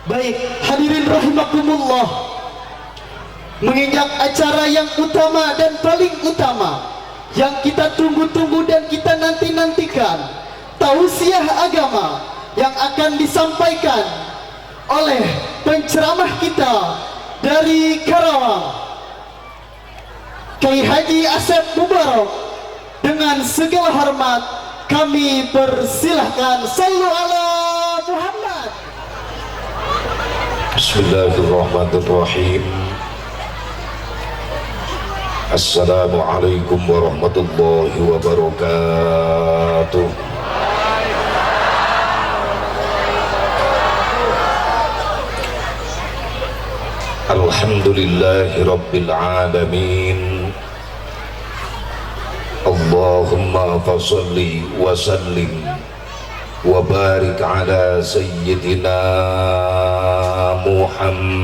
Baik, hadirin rahimakumullah, menginjak acara yang utama dan paling utama yang kita tunggu-tunggu dan kita nanti-nantikan, tausiah agama yang akan disampaikan oleh penceramah kita dari Karawang, Kiai Haji Asep Mubarak. Dengan segala hormat kami persilahkan. Sallu ala Muhammad. Bismillahirrahmanirrahim. Assalamualaikum warahmatullahi wabarakatuh. Alhamdulillahi rabbil alamin. Allahumma fasalli wa sallim wa barik ala sayyidina Muhammadin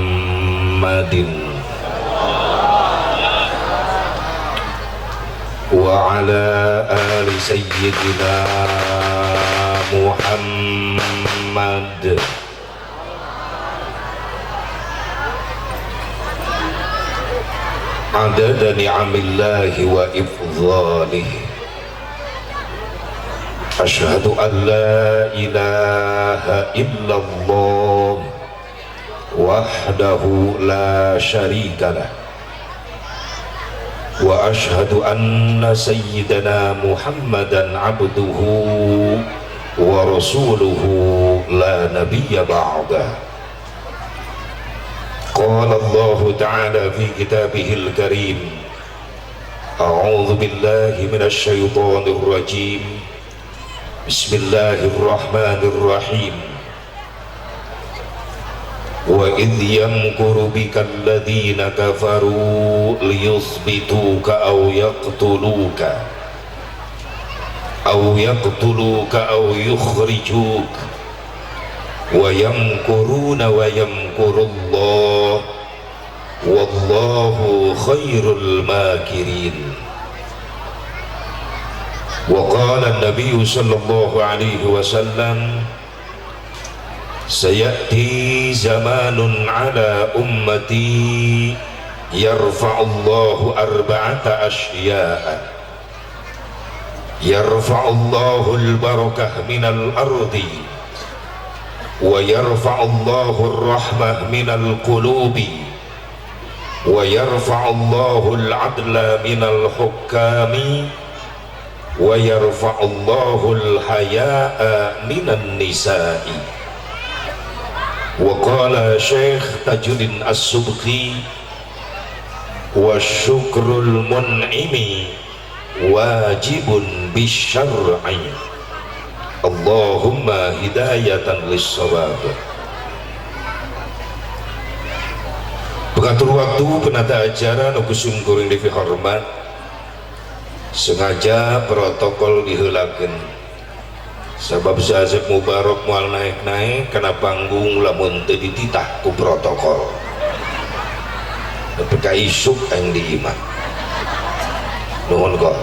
wa ala ali sayyidina Muhammad. Adada ni'amillahi wa ifdhalihi. Ashhadu an la ilaha illallah wahdahu la syarika lah, wa ashhadu anna sayyidana Muhammadan abduhu wa rasuluhu la nabiyya ba'dah. قال الله تعالى في كتابه الكريم: أعوذ بالله من الشيطان الرجيم، بسم الله الرحمن الرحيم. وإذ يمكر بك الذين كفروا ليثبتوك أو يخرجوك ويمكرون ويمكر الله والله خير الماكرين. وقال النبي صلى الله عليه وسلم: سيأتي زمان على أمتي يرفع الله أربعة أشياء: يرفع الله البركة من الأرض، ويرفع الله الرحمة من القلوب، ويرفع الله العدل من الحكام، ويرفع الله الحياء من النساء. وقال شيخ تاج الدين السبكي: والشكر المنعم واجب بالشرع، Allahumma hidayatan lis-shawab. Pengatur waktu, penata acara, nukusum kuring devi hormat, sengaja protokol dihelakeun sabab Asep Mubarak moal naik-naik kena panggung lamun teu dititah ku protokol nepi ka isuk aing diiman. Nuhun kol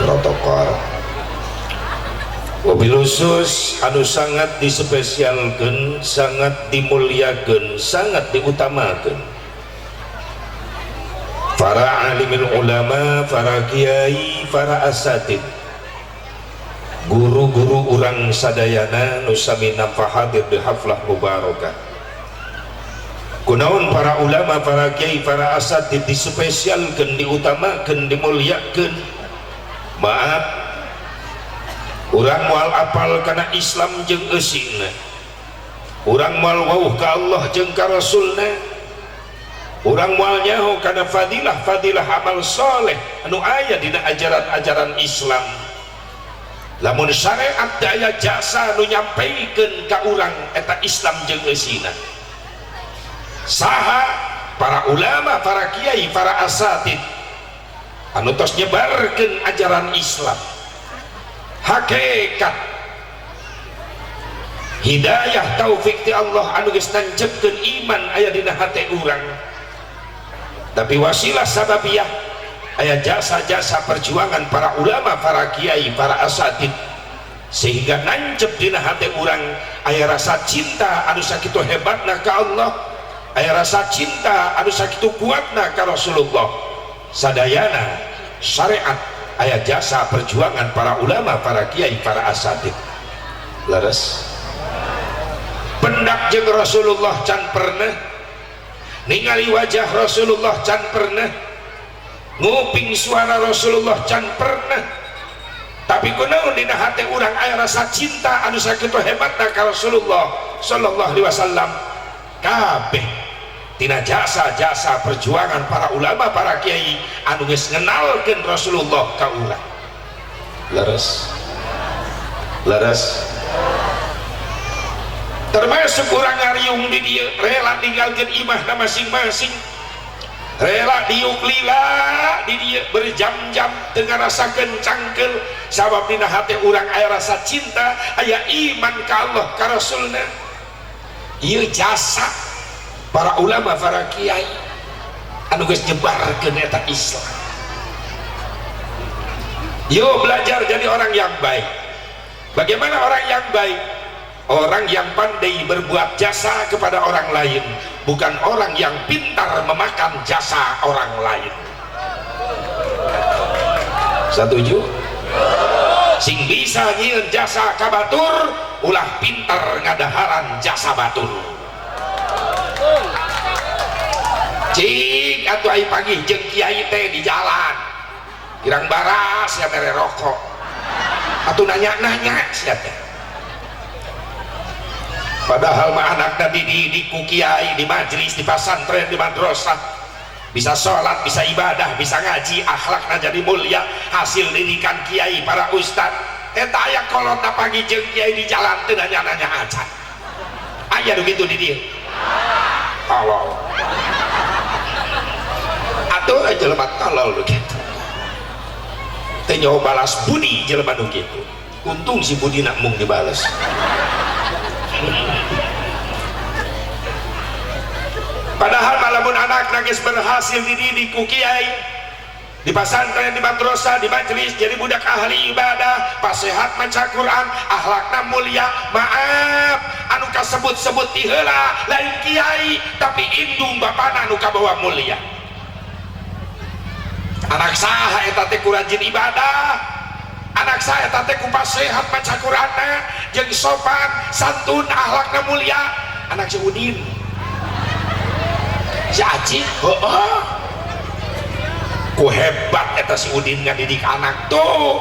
protokol. Wabil khusus anu sangat dispesialkan, sangat dimuliakan, sangat diutamakan para alimil ulama, para kiai, para asatid, guru-guru urang sadayana nusami nampa hadir di haflah mubarakah. Kunaon para ulama, para kiai, para asatid dispesialkan, diutamakan, dimuliakan. Maaf, urang moal apal kana Islam jeung eusina, urang moal wauh ka Allah jeung ka Rasulna, urang moal nyaho kana fadilah amal soleh anu aya dina ajaran-ajaran Islam. Lamun syariat daya jasa anu nyampaikeun ka urang eta Islam jeung eusina. Saha para ulama, para kiai, para asatid anu tos nyebarkeun ajaran Islam, hakikat hidayah taufik ti Allah anu geus nancepkeun iman aya dina hate urang. Tapi wasilah sababiyah aya jasa-jasa perjuangan para ulama, para kiai, para asatid sehingga nancep dina hati orang aya rasa cinta anu sakitu hebatna ka Allah, aya rasa cinta anu sakitu kuatna ka Rasulullah. Sadayana syariat aya jasa perjuangan para ulama, para kiai, para asatid. Leres pendak jeung Rasulullah can pernah ningali wajah Rasulullah, can pernah nguping suara Rasulullah, can pernah. Tapi kunaon dina hati urang aya rasa cinta anu sakitu hebatna ka Rasulullah sallallahu alaihi wasallam. Kabeh tina jasa-jasa perjuangan para ulama, para kiai anu geus ngenalkeun Rasulullah ka urang. Leres termasuk orang ngariung di dia rela tinggalkan imahna masing-masing, rela diuk lila di dia berjam-jam dengan rasa kencangkel, sabab dina hati orang aya rasa cinta, aya iman ka Allah ka Rasulna. Ieu jasa para ulama, para kiai anu geus nyebarkeun eta Islam. Yuk belajar jadi orang yang baik. Bagaimana orang yang baik? Orang yang pandai berbuat jasa kepada orang lain, bukan orang yang pintar memakan jasa orang lain. Setuju? Sing bisa nyieun jasa ka batur ulah pintar ngadaharan jasa batur. Cing atuh ai pagi jeung kiai teh di jalan kirang baras ya mere rokok atuh nanya-nanya sia teh. Padahal mah anakna dididik ku kiai di majelis, di pesantren, di madrasah, bisa sholat, bisa ibadah, bisa ngaji, akhlakna jadi mulia, hasil didikan kiai para ustad. Eta aya kolotna pagi jeung kiai di jalan teu nanya-nanya acan. Aya begitu di dieu. Tolol. Atuh jelema tolol begitu. Teu nyaho balas budi jelema nu kitu. Untung si budina mung dibales. Padahal malamun anak nangis berhasil dididik ku kiai di pesantren, di madrasah, di majelis, jadi budak ahli ibadah, pasehat maca Quran, akhlakna mulia, maaf anu kasebut-sebut ti heula lain kiai tapi indung bapana anu kabawa mulia. Anak saha eta teh ku rajin ibadah, anak saya tante kupas sehat baca Quranna jeung sopan santun akhlakna mulia. Anak si Udin si Aci ku hebat eta si Udin ngadidik anak tuh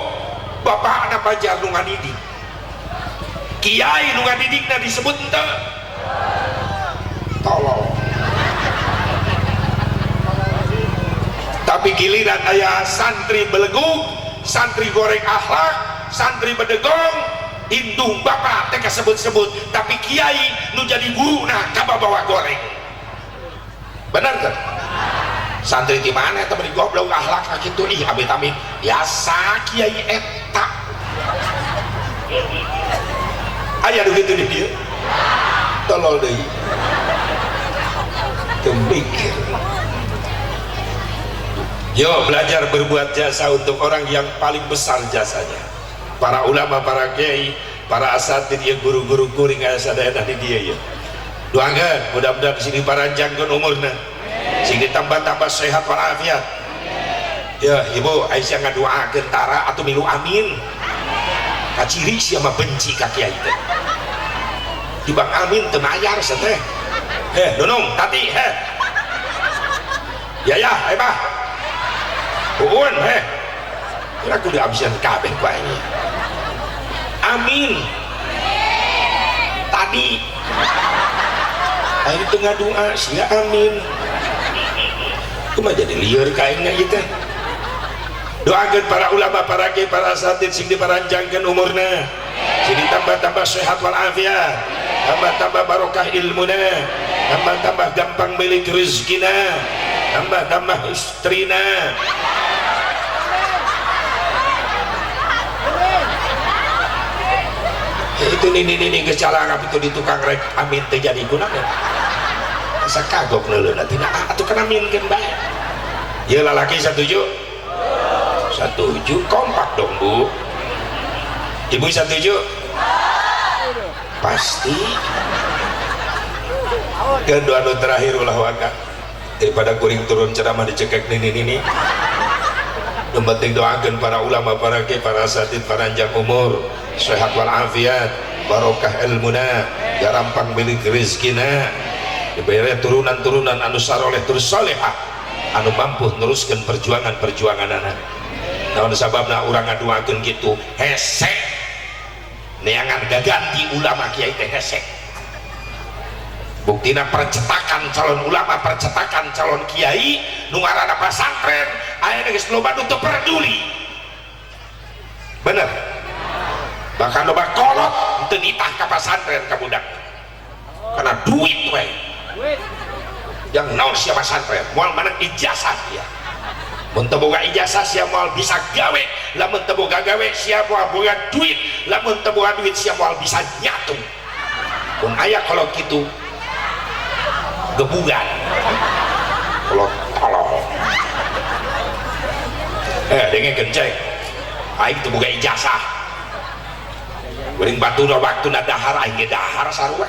bapak anak pajar nu ngadidik kiai nu ngadidikna disebut ente tolong. Tapi giliran aya santri beleguk, santri goreng akhlak, santri bedegong, indung bapak teh sebut-sebut, tapi kiai nu jadi guru nah kabawa goreng. Benar kan? Santri di mana eta bari goblok akhlak kitu ih amit amit biasa kiai eta. Aya begitu di dieu. Tolol deui. Tembikir. Yo belajar berbuat jasa untuk orang yang paling besar jasanya. Para ulama, para kiai, para asatid, ya guru-guru kuring aya sadayana di dia ya. Doakeun mudah-mudahan sini paranjangkeun umurna. Sing ditambah-tambah sehat walafiat. Ya, ibu Aisyah ngadoakeun tara atuh milu amin. Kaciri sia mah benci ka kiai teh. Tibang amin teu mayar teh. Nunung, tati, Ya, bah. Uun, kira aku dihabisan kabeh kuahnya. Amin. Tadi air tengah doa sia amin. Cuma jadi liar kainnya gitu. Doakan para ulama, para kiai, para asatid sing diparanjangkeun umurna, sing ditambah-tambah sehat walafiat, tambah-tambah barokah ilmuna, tambah-tambah gampang milik rezekina, tambah-tambah istrina. Itu nih kecalangan itu di tukang rek amin terjadi gunanya asa kagok leuleuh tina atuh kana aminkeun bae. Ieu lalaki setuju kompak dong bu. Ibu setuju? Pasti. Kedua terakhir ulah waka daripada kuring turun ceramah dicekek ini. Yang penting doakan para ulama, para kiai, para asatid, panjang umur, sehat walafiat, barokah ilmuna, ya rampang milik rezekina, diberi turunan-turunan anu saroleh terus solehah, anu mampu neruskan perjuangan anak. Namun sababna urang ngaduakeun gitu hesek neangan gaganti ulama kiai teh hesek. Buktina percetakan calon ulama, percetakan calon kiai nu ngaranna pasantren aya geus loba nu teu peduli. Bener. Bahkan loba kolot teu nitah ka pasantren ka budak. Karena duit we. Yang naon sia pasantren, moal menang ijazah dia. Mun teu boga ijazah sia moal bisa gawe, lamun teu boga gawe sia moal boga duit, lamun teu boga duit sia moal bisa nyatu. Mun aya kalau kitu gebugan kalau tolong dengan kenceng aing teu boga ijazah geuning batur waktu na dahar aing ge dahar sarua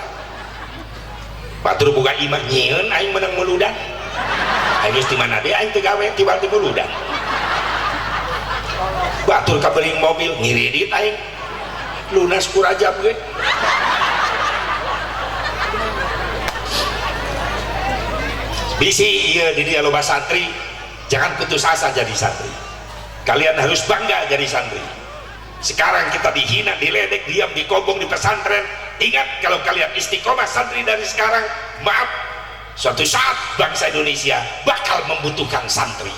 batur boga imah nyieun aing menang meuludan aing geus di mana deui aing teu gawe tiba-tiba meuludan batur kabeuring mobil ngiridit aing lunas ku rajab ge bisi iya di dia loba santri, jangan putus asa jadi santri. Kalian harus bangga jadi santri. Sekarang kita dihina, diledek, diam, dikobong di pesantren. Ingat kalau kalian istiqomah santri dari sekarang, maaf, suatu saat bangsa Indonesia bakal membutuhkan santri.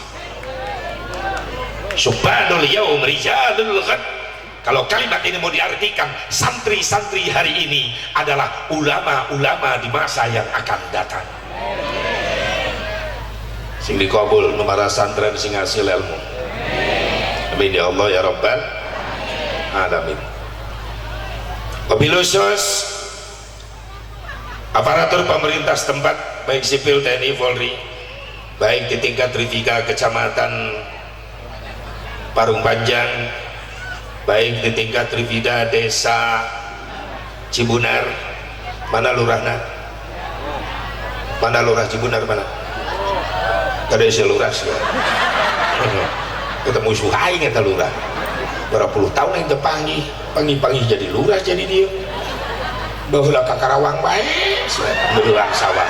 Subhanul yaum rijalul ghad. Kalau kalimat ini mau diartikan, santri-santri hari ini adalah ulama-ulama di masa yang akan datang. Sing dikabul numara santren sing hasil ilmu. Amin ya Allah ya Rabbal alamin. Wabil khusus aparatur pemerintah setempat baik sipil TNI Polri, baik di tingkat Trivika Kecamatan Parung Panjang, baik di tingkat Trivida Desa Cibunar, mana lurahna? Mana lurah Cibunar mana? Kada lurah sih. Kita musuh aing eta lurah. Berapa puluh tahun yang panggih jadi lurah jadi dia. Baheula ka Karawang bae, beuleuang sawah.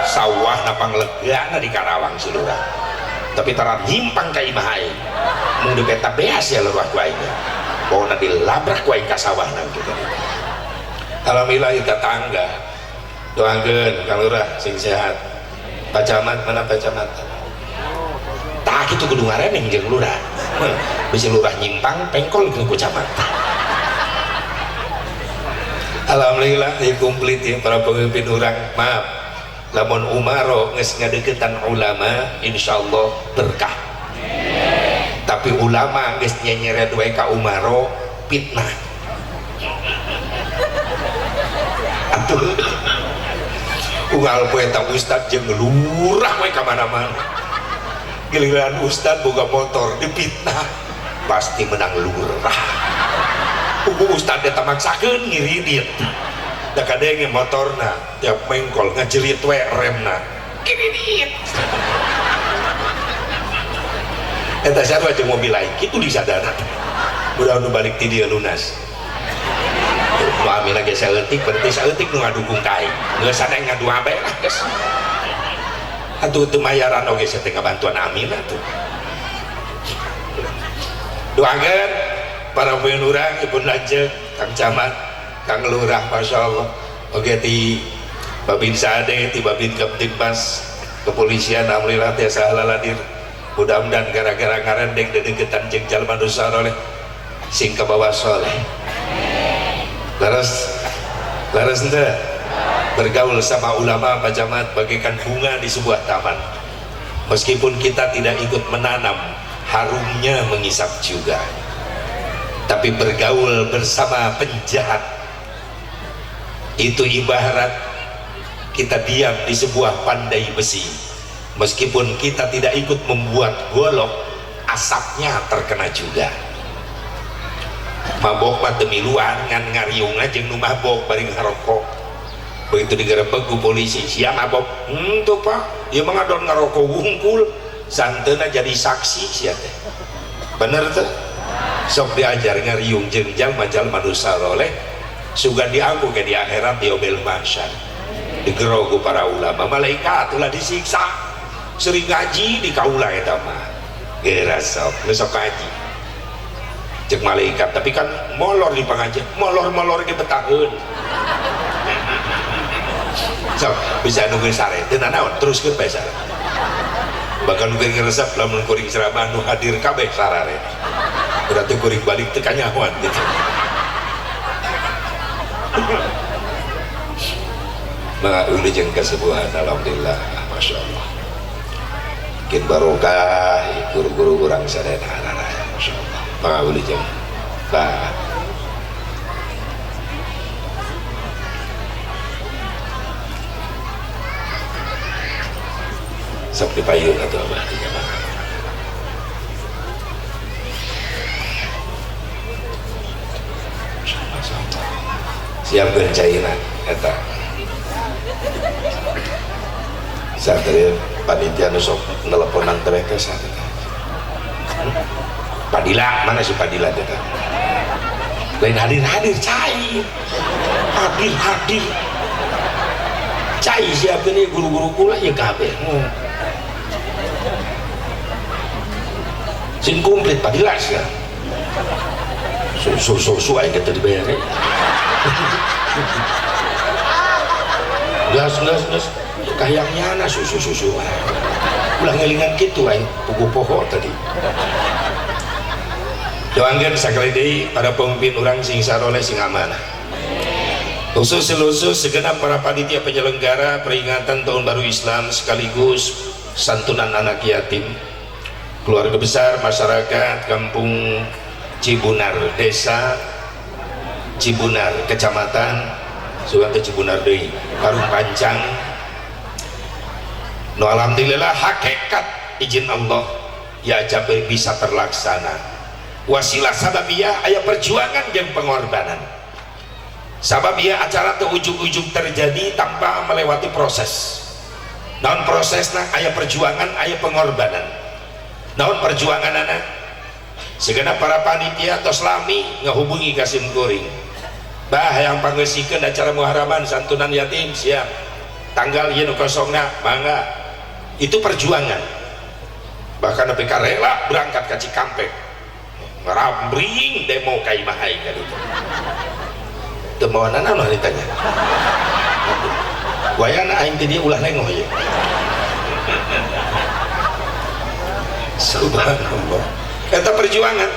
Sawah na panglegana di Karawang si lurah. Tapi taran nyimpang ka imah aing. Mun di peta beas ya lurah ku aing. Pokona dilabrak ku aing ka sawahna kitu. Alhamdulillah ieu tetangga. Doakeun Kang Lurah sing sehat. Pak Camat mana Pak Camat? Tah kitu kudu ngareneng jeung lurah. Bisi lurah nyimpang pengkol ku camat. Alhamdulillah dikumplit ya para pemimpin urang. Maaf. Lamun umaro geus ngadeukeutan ulama insyaallah berkah. Tapi ulama geus nyeret wae ka umaro fitnah. Atuh unggal poe eta ustad jeung lurah we ka mana-mana. Giliran ustad boga motor dipitnah pasti menang lurah. Ugu ustad eta maksakeun ngiridit. Da kadenge motorna tiap mengkol ngajerit we remna. Kiridit. Eta sarua jeung mobil lain kitu disadana. Mudah-mudahan balik ti dieu lunas. Amin lagi saeutik penting saeutik nu ngadukung ka aing geus saneng ngadu abe lah geus atuh teu mayaran oge setengah bantuan amin atuh doakeun para pemimpin urang Ibu Lanjut Kang Camat Kang Lurah masyaallah oge ti Babin Sade ti Babin Kaptibmas kepolisian alhamdulillah tiasa halaladir mudah-mudahan gara-gara ngarendeng dedeketan jeung jalma nu saleh sing kabawa soleh. Laras ente bergaul sama ulama Pak Camat bagaikan bunga di sebuah taman. Meskipun kita tidak ikut menanam, harumnya mengisap juga. Tapi bergaul bersama penjahat itu ibarat kita diam di sebuah pandai besi. Meskipun kita tidak ikut membuat golok, asapnya terkena juga. mabok mah teu miluan ngan ngariungna jeung nu mabok bari ngarokok. Begitu digerebek ku polisi, sia mabok. Tuh Pak, ieu mah ngadon ngarokok wungkul. Santeuna jadi saksi sia teh. Bener teh? Sok diajar ngariung jeung jalma-jalma nu saleh sugan dianggu ke di akhirat di yaumil mahsyar. Digero ku para ulama, malaikat ulah disiksa. Sering ngaji di kaula eta mah. Geura sok, sok ngaji. Cek malaikat, tapi kan molor di pengajian, molor-molor ge betaheun. Sok bisa nunggu sare, teu naon teruskeun bae sare. Bahkan mungkin ngeresep lamun kuring ceramah nu hadir kabeh sarare. Berarti kuring balik teu kanyahoan gitu. Maka uli jeung kasebuhan alhamdulillah masya Allah. Mungkin barokah guru-guru urang sadaya masya Allah. Maka uli jeung bah sok dipayun atau apa di kamar. Siapkeun caina eta. Sateureun panitia nu sok nelponan teh ke sateureun. Padila, mana si Padila eta? Lain hadir-hadir cai. Hadir. Cai siapkeun ieu guru-guru kula ieu kabeh. Sin komplit Padila sia. Su aing teh dibayar. Gas kayangnya susu ulah ngelingan gitu aing pugu poho tadi. Doangkeun sakali deui para pemimpin urang sing saroleh sing amanah. Khusus segenap para panitia penyelenggara peringatan Tahun Baru Islam sekaligus santunan anak yatim, keluarga besar masyarakat Kampung Cibunar, Desa Cibunar, Kecamatan Sugan Cibunar deui, Parung Pancang. No alhamdulillah hakikat izin Allah ya jabe bisa terlaksana. Wasilah sababiyah aya perjuangan jeung pengorbanan. Sababiyah acara teu ujug-ujug terjadi tanpa melewati proses. Naon prosesna aya perjuangan, aya pengorbanan. Naon perjuanganana? Segenap para panitia tos lami ngahubungi ka Sim Kuring. Bah yang pangeusikeun acara muharaman santunan yatim siap. Tanggal ieu nu kosongna mangga. Itu perjuangan. Bahkan nepi ka rela berangkat ka Cikampek. Ngarambring demo ka imah aing ka ditu. Teu mawana naon ditanya. Wayana aing teh dia ulah lengoh ieu. Subhanallah. Eta perjuangan.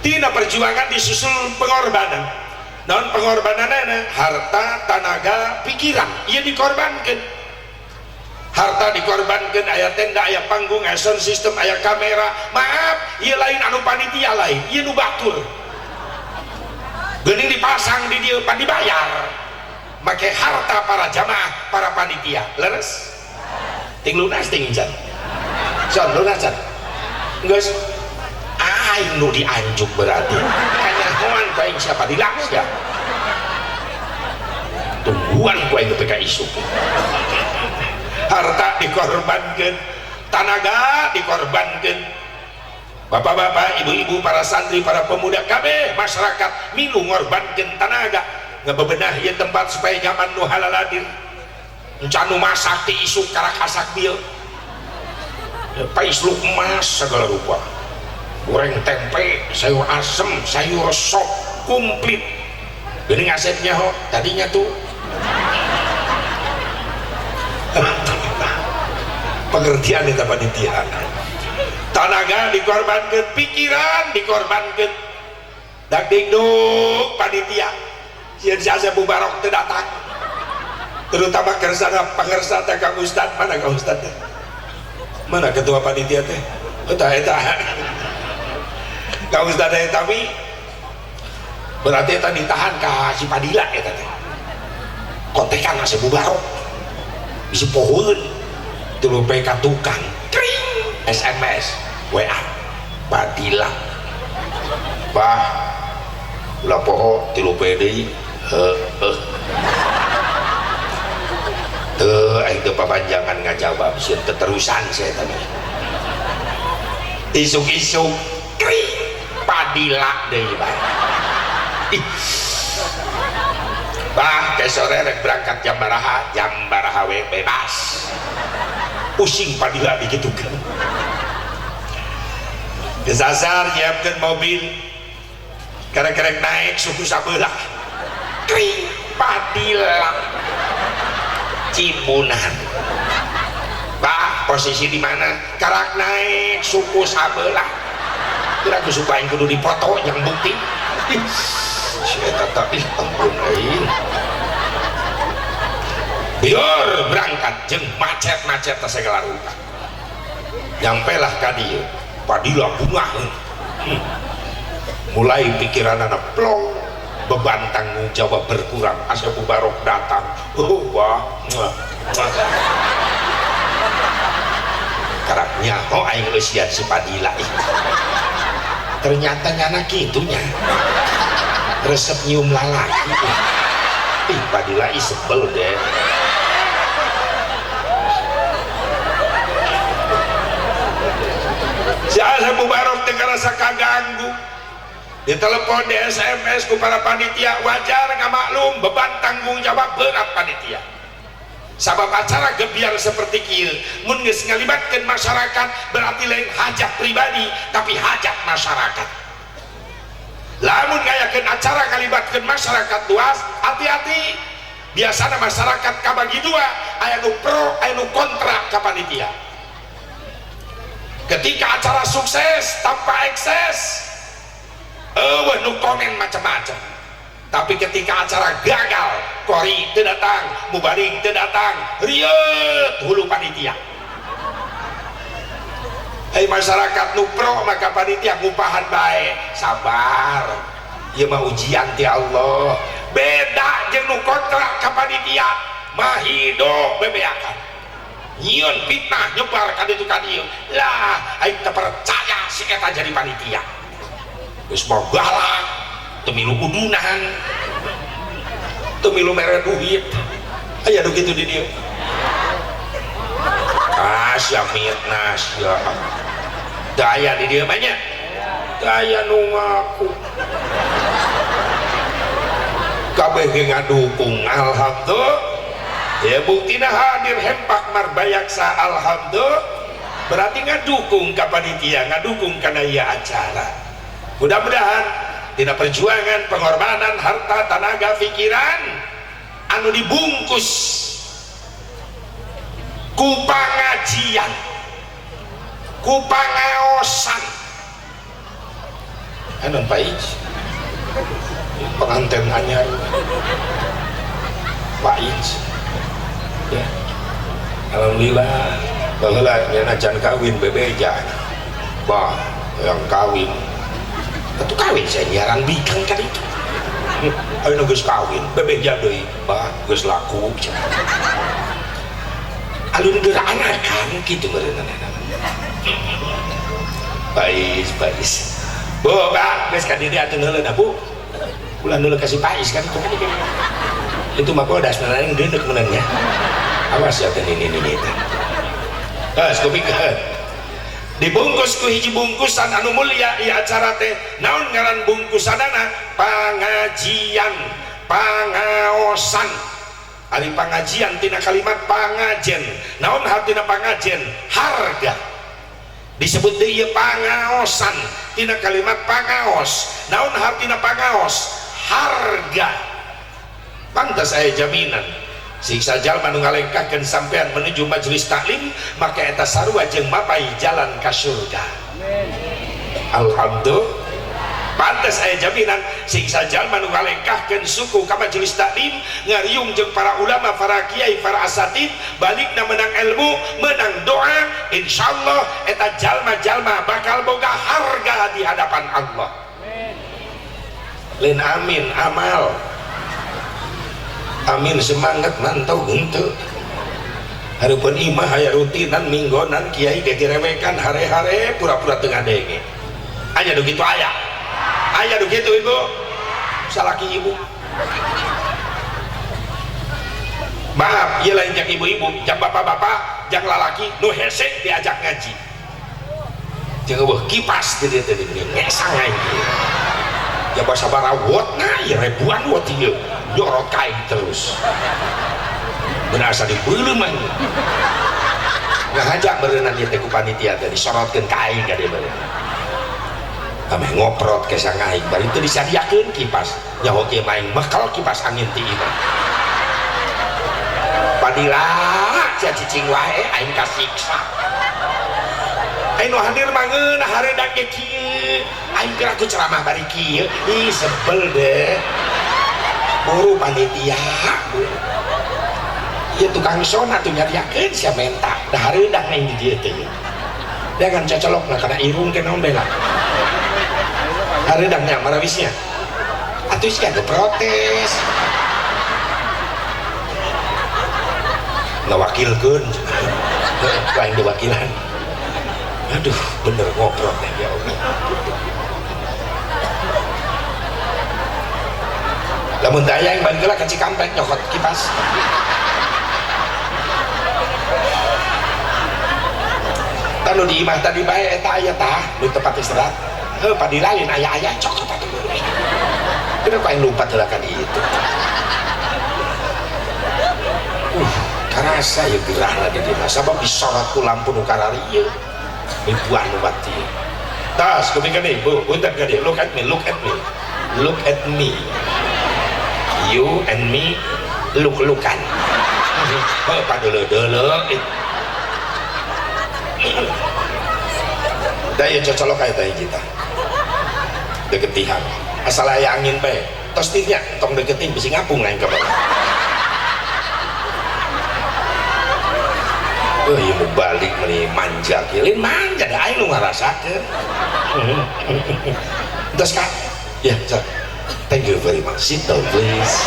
Tina perjuangan disusul pengorbanan. Naon pengorbananana? Harta, tenaga, pikiran. Ieu dikorbankeun. Harta dikorbankan, aya tenda, aya panggung, aya sound system, aya kamera. Maaf, ieu lain anu panitia lain, ieu nu batur. Geuning dipasang di dieu pan dibayar. Make harta para jamaah, para panitia. Leres? Ting lunas ting incan. Son lunasan. Geus aing nu dianjuk berarti. Kanyahoan ku aing siapa dilaks ya. Tungguan ku aing teu ka isu. Harta dikorbankan, tenaga dikorbankan. Bapak-bapak, ibu-ibu, para santri, para pemuda kabeh masyarakat milu ngorbankeun tenaga ngabebenah ieu tempat supaya nyaman nu halaladir. Encan nu masak ti isuk karakasak bieu. Paisluk emas segala rupa. Goreng tempe, sayur asem, sayur sop, komplit. Geuning asepnya ho, tadinya tuh pengertian itu panitia. Tenaga dikorbankan, pikiran dikorbankan. Dak dingduk panitia. Sieun asa bubarok teu datang. Terutama kersana pangersa teh Kang Ustad, mana Kang Ustad teh? Mana ketua panitia teh? Eta. Kang Ustad eta mi berarti eta ditahan ka si Padila eta teh. Kontekan asa bubarok. Bisa pohon tulu PK tukang kring SMS WA Padila bah ulah poho tilu pede itu papanjangan ngajawab sieun teterusan saya tadi isuk-isuk kring padila deui bah ke sore rek berangkat jam baraha we bebas pusing padila digitukeun kesasar nyiapkeun mobil kerek-kerek naik suku sabelah kring padila Cibunan bah posisi di mana karak naik suku sabelah kira aku suka yang kudu dipoto yang bukti saya tapi ampun aing biar berangkat jeng macet-macet tas segala rupa nyampelah ka dieu padila bunga mulai pikiran anak plong beban tanggung jawab berkurang asa Mubarok datang wah karaknya aing geus sian si Padila ternyata nyana kitunya resep nyium lalaki Padila sebel deh si asa Mubarok teh karasa kaganggu ditelepon di SMS ku para panitia wajar nggak maklum beban tanggung jawab berat panitia sabab acara gebiar seperti kieu mun geus ngalibatkeun masyarakat berarti lain hajat pribadi tapi hajat masyarakat lamun ngayakeun acara ngalibatkeun masyarakat luas hati-hati biasana masyarakat kabagi dua aya nu pro aya nu kontra ka panitia ketika acara sukses tanpa ekses nu komen macam-macam tapi ketika acara gagal kori teu datang mubarik teu datang rieuh hulu panitia masyarakat nu pro maka panitia ngupahan bae sabar ieu mah ujian ti Allah beda jeung nu kontra ka panitia mah hidup bebeakan nyieun fitnah nyebar ka ditu ka dieu lah aing teu percaya si eta jadi panitia geus mau galak teu milu udunan teu milu mere duit aya nu kitu di dieu sia mitna sia daya di dieu banyak daya nu ngaku kabeh ge ngadukung alhamdulillah ya buktina hadir hempak marbayaksa alhamdulillah berarti ngadukung ka panitia ngadukung kana ieu acara mudah-mudahan tina perjuangan pengorbanan harta tenaga pikiran anu dibungkus ku pangajian ku pangaosan anon Pak pengantin anyar Pak ya alhamdulillah baheula nya can kawin bebeja bah yang kawin itu kawin saya nyaran bikang kan itu ayo geus kawin bebeja deui bah geus laku alun geuranakan kitu meureunna bais bu Kak geus ka diri atuh heula da bu ulah heula kasih pais kan itu mah bodas nang deundeuk meunanya awas ya teh ini teh geus kupikeun dibungkus ku hiji bungkusan anu mulia ieu acara teh naon ngaran bungkusanana pangajian pangaosan ari pangajian tina kalimat pangajen naon hartina pangajen harga disebut deui pangaosan tina kalimat pangaos naon hartina pangaos harga pantas aya jaminan siksa jalma nu ngalengkahkeun sampean menuju majelis taklim maka eta sarua jeung mapai jalan ka surga alhamdulillah pantes aya jaminan siksa jalma nu ngalengkahkeun suku ka majelis taklim ngariung jeung para ulama para kiai para asatid balikna menang ilmu menang doa insyaallah eta jalma-jalma bakal boga harga di hadapan Allah lain amin amal amin semangat mantau henteu hareupeun imah aya rutinan minggonan kiai gegerewekan hare-hare pura-pura teu ngadenge aya nu kitu aya nu kitu ibu salaki ibu. Maaf, ieu lain jak ibu-ibu, jak bapak-bapak, jak lalaki nu hese diajak ngaji. Jeung eueuh kipas teh dieu teh ngesang aing. Ya basa barawotna ya ribuan wot ieu. Nyorot kain terus. Berasa dibeuleuh mah. Ngajak berenang dia ku panitia tadi disorotkeun ka aing ka dieu beureuh. Ameh ngoprot ke sang aing bari teu disadiakeun kipas. Nyaho kieu maing bekal kipas angin ti imah. Padila sia cicing wae aing kasiksa. Aing nu hadir mah ngeunah hareudang ge kieu. Aing keur aku ceramah bari kieu. Ih sebel deh. Buru panitia. Ya tukang sona tuh nyariakeun sia menta dah hareudang aing di dieu teh dia kan cocolokna kana irung ke naon bela hareudangnya marawisnya atuh sia ada protes ngawakilkeun lain diwakilan aduh bener ngoprot teh ya Allah lamun teh aya yang balik heula ka Cikampek nyokot kipas nu di imah tadi bae eta aya tah nu tempat istirahat heuh padi lain aya cokot atuh kenapa yang lupa heula ka ditu karasa ya gerahna di dieu sabab disorot ku lampu nu karari ieu ribuan nu bati tas kupingkeun deui bu punten ka dieu look at me you and me luk-lukan heuh padeuleuh-deuleuh daya cocolok kayak tadi kita deketihan asal aya angin bae tos tingnya tong deketin bisa ngapung lain kabar iya mau balik meni manja kilin manja dah aing nu ngarasakeun terus kak ya sir. Thank you very much sit down please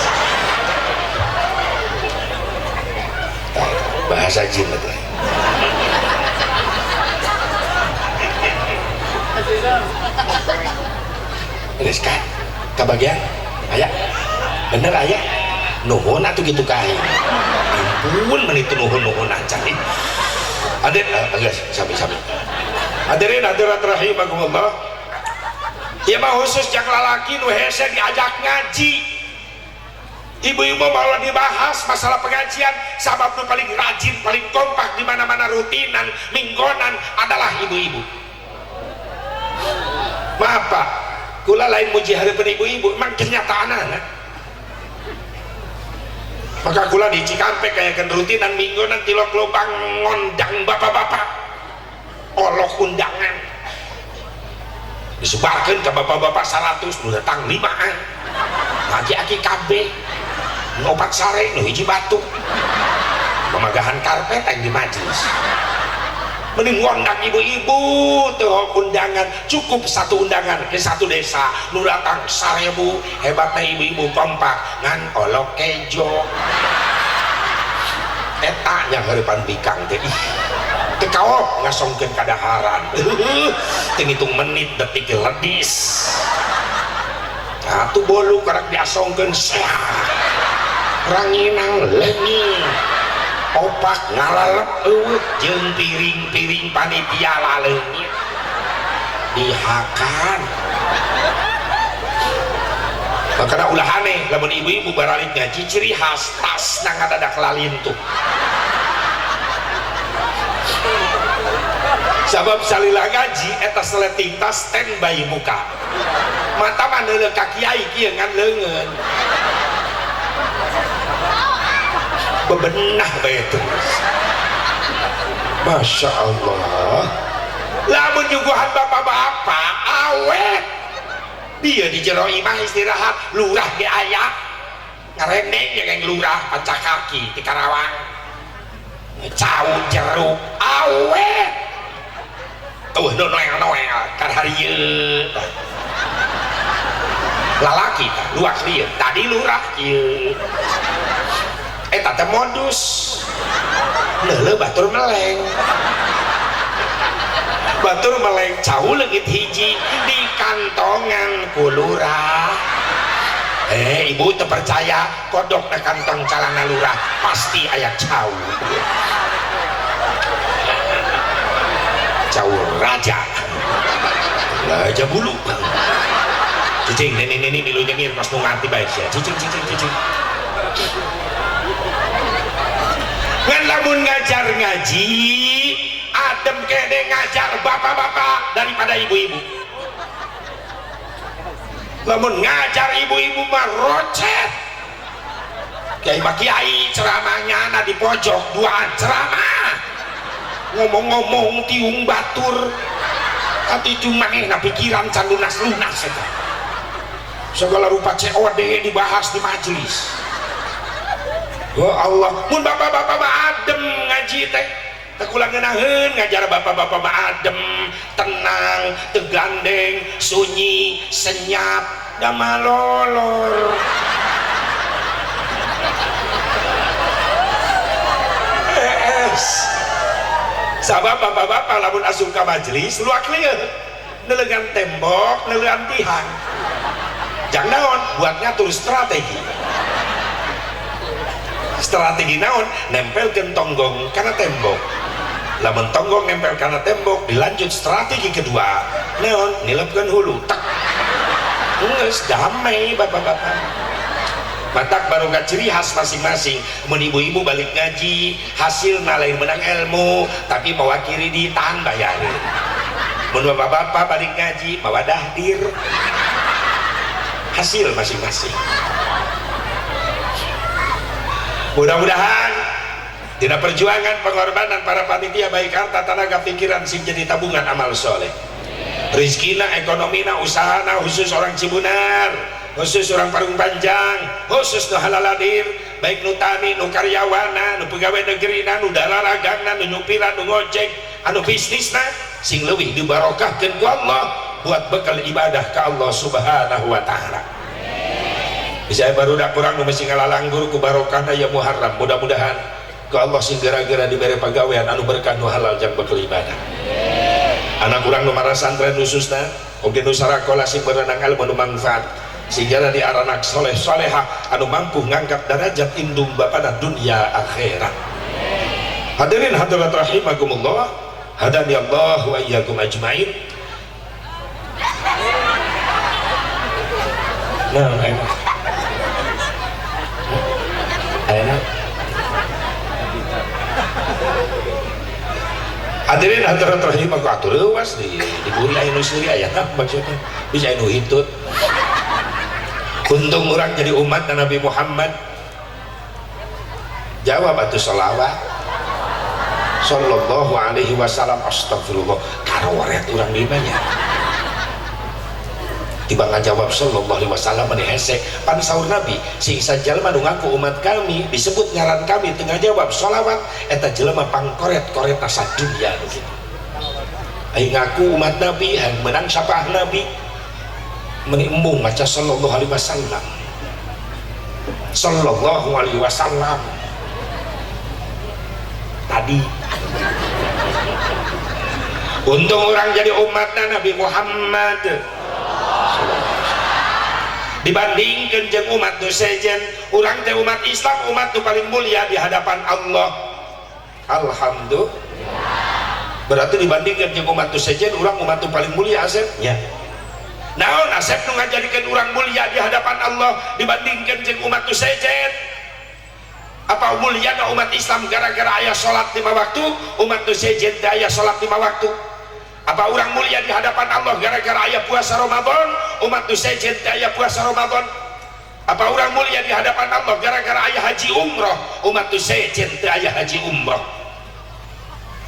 bahasa jin teh Geus ka kabagian aya bener aya nuhun atuh kitu ka aing ampun meuni teu nuhun acan aden geus sami-sami hadirin hadirat rahimakumullah ieu mah khusus jak lalaki nu hese diajak ngaji ibu-ibu malah dibahas masalah pengajian sabab nu paling rajin paling kompak di mana-mana rutinan minggonan adalah ibu-ibu. Maaf pak, kula lain muji hareupeun ibu-ibu, emang kenyataanana. Maka kula di Cikampek kayakeun rutinan mingguan tilok lobang ngondang bapak-bapak, olok undangan, disebarkeun ke bapak-bapak 100, nu datang 5an, aki-aki kabeh, ngopat sare, nu hiji batu, pemagahan karpet yang di majlis. Mending ngondang ibu-ibu tuh undangan cukup satu undangan ke satu desa nu datang 1000 hebatnya ibu-ibu kompak ngan olok kejo eta yang harapan bikang teh teu kaok ngasongkeun kadaharan teu ngitung menit detik ledis atuh bolu karek diasongkeun sak ranginang lening opak ngalalep jeung piring-piring panitia laleungnya dihakan makana ulah aneh lamun ibu-ibu baralik ngaji ciri khas tas na ngadadak lalintuh sabab salila ngaji eta seleting tas standby muka mata maneuleuk ka kiai kieu ngan leungeun bebenah bae terus Masya Allah lamun nyuguhan bapak-bapak awet dia di jero imah istirahat lurah di aya ngerendeng yang lurah panca kaki di Karawang cawu jeruk awet tuh noel karharieu lalaki luak lieu tadi lurah kieu eta teh modus leuleuh batur meleng cahu leungit hiji di kantongan ku lurah Ibu terpercaya kodok na kantong calana lurah pasti aya cau raja raja bulu cicing nenek milu nyengir pas nu ngerti baik ya cicing ngan lamun ngajar ngaji adem kede ngajar bapak-bapak daripada ibu-ibu. Lamun ngajar ibu-ibu mah rocet. Kiai ceramahnya na di pojok duaan ceramah. Ngomong-ngomong tiung batur. Tapi cuma na pikiran can lunas-lunas saja. Segala rupa COD dibahas di majelis. Ya Allah, mun bapak-bapak mah adem ngaji teh. Tekulang ngenaheun ngajar bapak-bapak mah adem, tenang, tegandeng, sunyi, senyap, da malolor. Sabab bapak-bapak lamun asup ka majelis luak lieu. Nelegan tembok, nelegan tihang. Jang naon buat ngatur strategi. Strategi naon nempelkeun tonggong kana tembok. Lamun tonggong nempel kana tembok dilanjut strategi kedua naon nilepkeun hulu tak geus damai bapak-bapak matak baru ciri khas masing-masing. Mun ibu-ibu balik ngaji hasil lain menang ilmu tapi mewakili di tahan bayarin. Mun bapak-bapak balik ngaji mawa dahdir hasil masing-masing. Mudah-mudahan tidak perjuangan pengorbanan para panitia baik harta tenaga pikiran sing jadi tabungan amal soleh. Rizkina, ekonomina, usahana khusus orang Cibunar, khusus orang Parung Panjang, khusus nu halaladir, baik nu tani, nu karyawana, nu pegawai negerina, nu dalaragangna, nu nyupiran, nu ngojek, anu bisnisna, sing leuwih dibarokahkeun ku Allah buat bekal ibadah ka Allah Subhanahu wa taala. Bisa baru dak kurang nu mesti ngalalanggur ku barokahna ya Muharram. Mudah-mudahan ku Allah sing gara-gara dibere pagawean anu berkah nu halal jang bekal ibadah. Anak kurang nu marasantren khususna oge nu sarakola sing berenang ilmu nu manfaat sehingga di aranak soleh soleha anu mampu ngangkat derajat indung bapana dunia akhirat. Hadirin hadirat rahimakumullah, hadani Allah wa iyyakum ajmain. Nah, enak. Hadirin hadirat rahimakumullah, atur leuwas di buri anu siri aya tah maksudna bisa anu hitut. Untung orang jadi umat Nabi Muhammad. Jawab atuh sholawat sallallahu alaihi wasallam. Astagfirullah karoret urang di banyak tiba ngajawab sallallahu alaihi wasallam meni hese pan saur Nabi sing sajalma nu ngaku umat kami disebut ngaran kami tengah jawab sholawat eta jelema pangkoret-koretna sadunya kitu. Ai ngaku umat Nabi yang menang syafaat Nabi meni embung maca sallallahu alaihi wasallam. Sallallahu alaihi wasallam tadi untung orang jadi umatna Nabi Muhammad dibandingkan jeung umat nu sejen. Urang teh umat Islam umat nu paling mulia di hadapan Allah. Alhamdulillah. Berarti dibandingkan jeung umat nu sejen urang umat nu paling mulia Asep ya. Naon Asep nu ngajadikeun urang mulia di hadapan Allah dibandingkan jeung umat nu sejen? Apa muliana umat Islam gara-gara aya salat 5 waktu, umat nu sejen teh aya salat 5 waktu? Apa orang mulia di hadapan Allah gara-gara aya puasa Ramadan, umat nu sejen teh aya puasa Ramadan? Apa orang mulia di hadapan Allah gara-gara aya haji umroh, umat nu sejen teh aya haji umroh?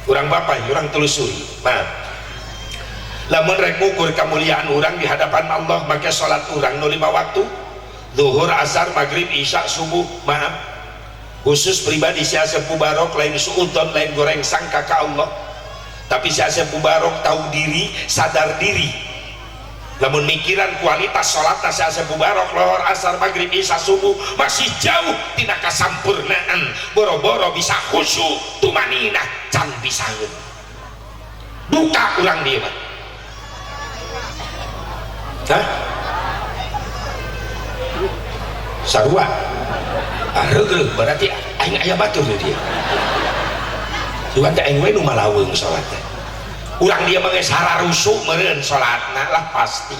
Urang bapak, urang telusuri. Nah, lamun rek ngukur kemuliaan urang di hadapan Allah make salat urang nu 5 waktu, zuhur, asar, maghrib, isya, subuh, maaf. Khusus pribadi si Asep Mubarok lain suudon, lain goreng sangka ka Allah. Tapi si Asep Mubarok tahu diri, sadar diri. Namun mikiran kualitas sholatna si Asep Mubarok lohor, asar, maghrib, isya, subuh masih jauh tina kasampurnaan. Boro-boro bisa khusyuk, tumaninah, can pisangeun. Duka urang dieu mah. Hah? sarua regreg berarti aing aya batur di dia cuman teh aing we nu malaweung salat teh urang dia mah geus hararusu meureun salatna lah pasti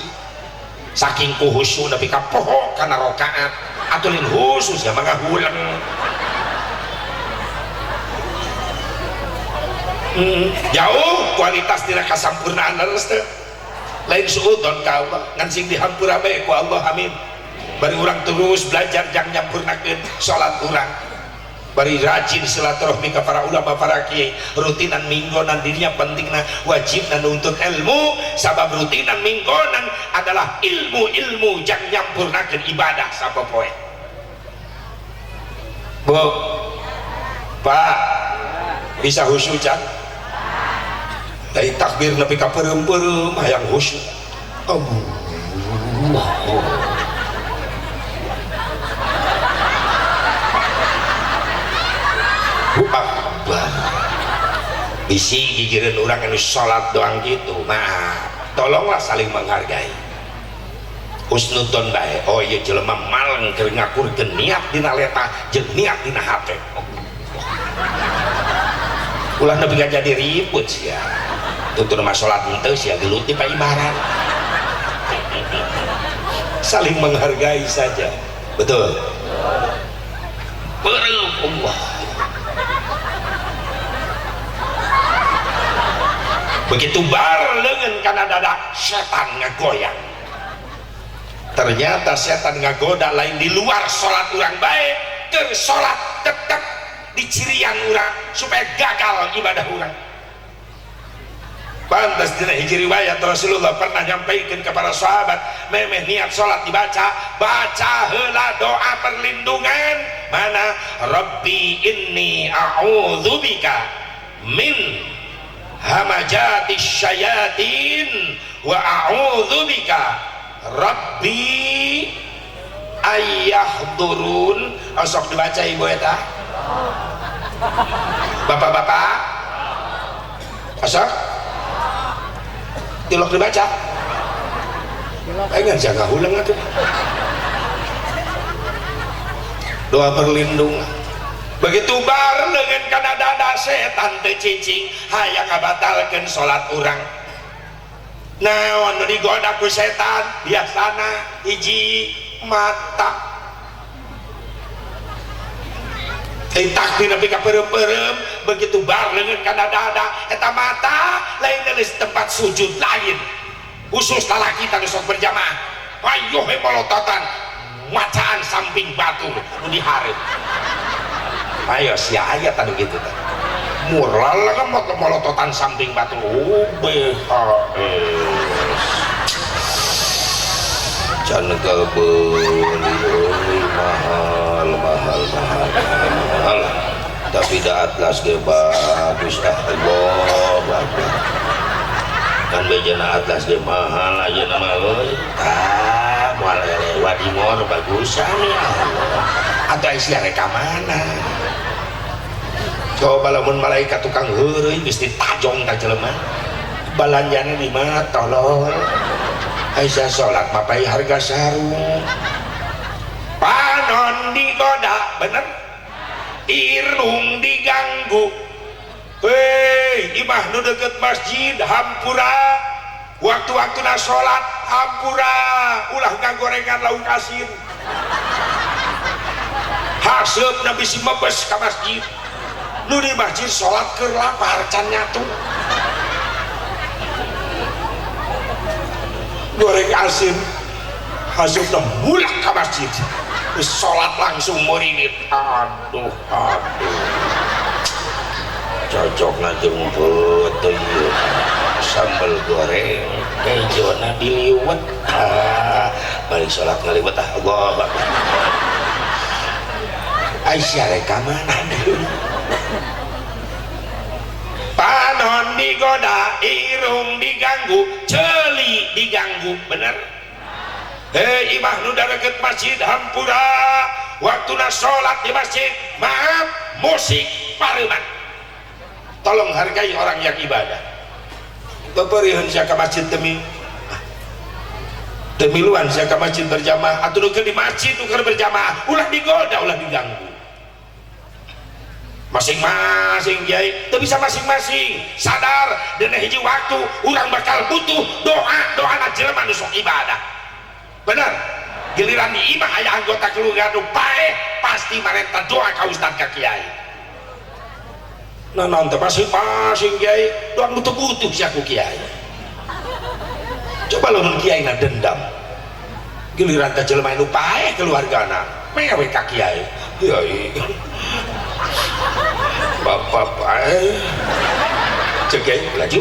saking kuhusu nepi ka poho kana rakaat atulin khusus ya mangga huleng jauh kualitas dina kasampurnaan leres teh lain suudon ka Allah ngan sing dihampura bae ku Allah amin bari urang terus belajar jang nyampurnakeun salat urang bari rajin silaturahmi ka para ulama para kiai rutinan minggonan dirinya pentingna wajibna nuntut ilmu sabab rutinan minggonan adalah ilmu jang nyampurnakeun ibadah sapopoe Bu Pak bisa khusyuk can dari takbir nepi ka peureum-peureum hayang khusyuk Allah Akbar bisi gigireun urang anu salat doang gitu nah tolonglah saling menghargai husnudon bae oh iya jelema maleng keur ngakurkeun niat dina leta jeung niat dina hate ulah nepi ka jadi ribut sia tutur mah salat henteu sia gelut di paibaran saling menghargai saja betul peureum Allah begitu bar leungeun kana dada setan ngagoyang ternyata setan ngagoda lain di luar salat urang bae keur salat tetep dicirian urang supaya gagal ibadah urang pantas dina hiji riwayat Rasulullah pernah nyampaikan kepada sahabat memeh niat salat dibaca baca heula doa perlindungan mana Rabbi inni a'udzubika min hamajatis syayatin wa a'udzubika Rabbi ayyahdurun sok dibaca ibu eta bapak-bapak sok tilok dibaca pengen jaga hulang atuh doa perlindungan begitu bar leungeun kana dada setan teu cicing hayang ngabatalkeun salat urang naon nu digoda ku setan biasana hiji mata takbir nepi ka peureum-peureum begitu bar leungeun kana dada eta mata lain geus tempat sujud lain khusus lalaki tanu sok berjamaah ayo he molototan macaan samping batur nu dihareup ayo sia aya tanu kitu teh mural kan molototan samping batu BHS can kebeuli mahal tapi da atlas ge bagus Allah bagus kan bejana atlas ge mahal aja nama euy moal lewat di mall bagusan ya Allah atau isi reka mana coba lamun malaikat tukang heureuy geus ditajong ka jelema balanjana di mana tolong Aisyah salat mapai harga sarung panon digoda bener irung diganggu imah nu deket masjid hampura waktu-waktuna salat hampura ulah ngagorengan lauk asin haseup nabi si mebes ka masjid nu di masjid salat keur lapar can nyatu goreng asin hasupna mulak ka masjid salat langsung muringit aduh cocokna jeung peuteui sambal goreng kejona diliwet balik salat ngaliwet Allah Akbar Aisyah reka mana panon digoda irung diganggu celi diganggu bener imah nu deket masjid hampura waktuna sholat di masjid maaf musik pareman tolong hargai orang yang ibadah beperihun sia ka masjid demi temiluan saya ke masjid berjamaah atau di masjid tukar berjamaah ulah digoda ulah diganggu masing-masing Kiai itu bisa masing-masing sadar dan hiji waktu orang bakal butuh doa na jelema nu sok ibadah bener giliran di imah aya anggota keluarga nu paeh pasti marenta doa ka ustad ka Kiai nah nanti masing-masing Kiai doang butuh sia ku Kiai coba lamun Kiai na dendam giliran ka jelema nu paeh keluargana mewe ka Kiai Kiai bapak cegay laju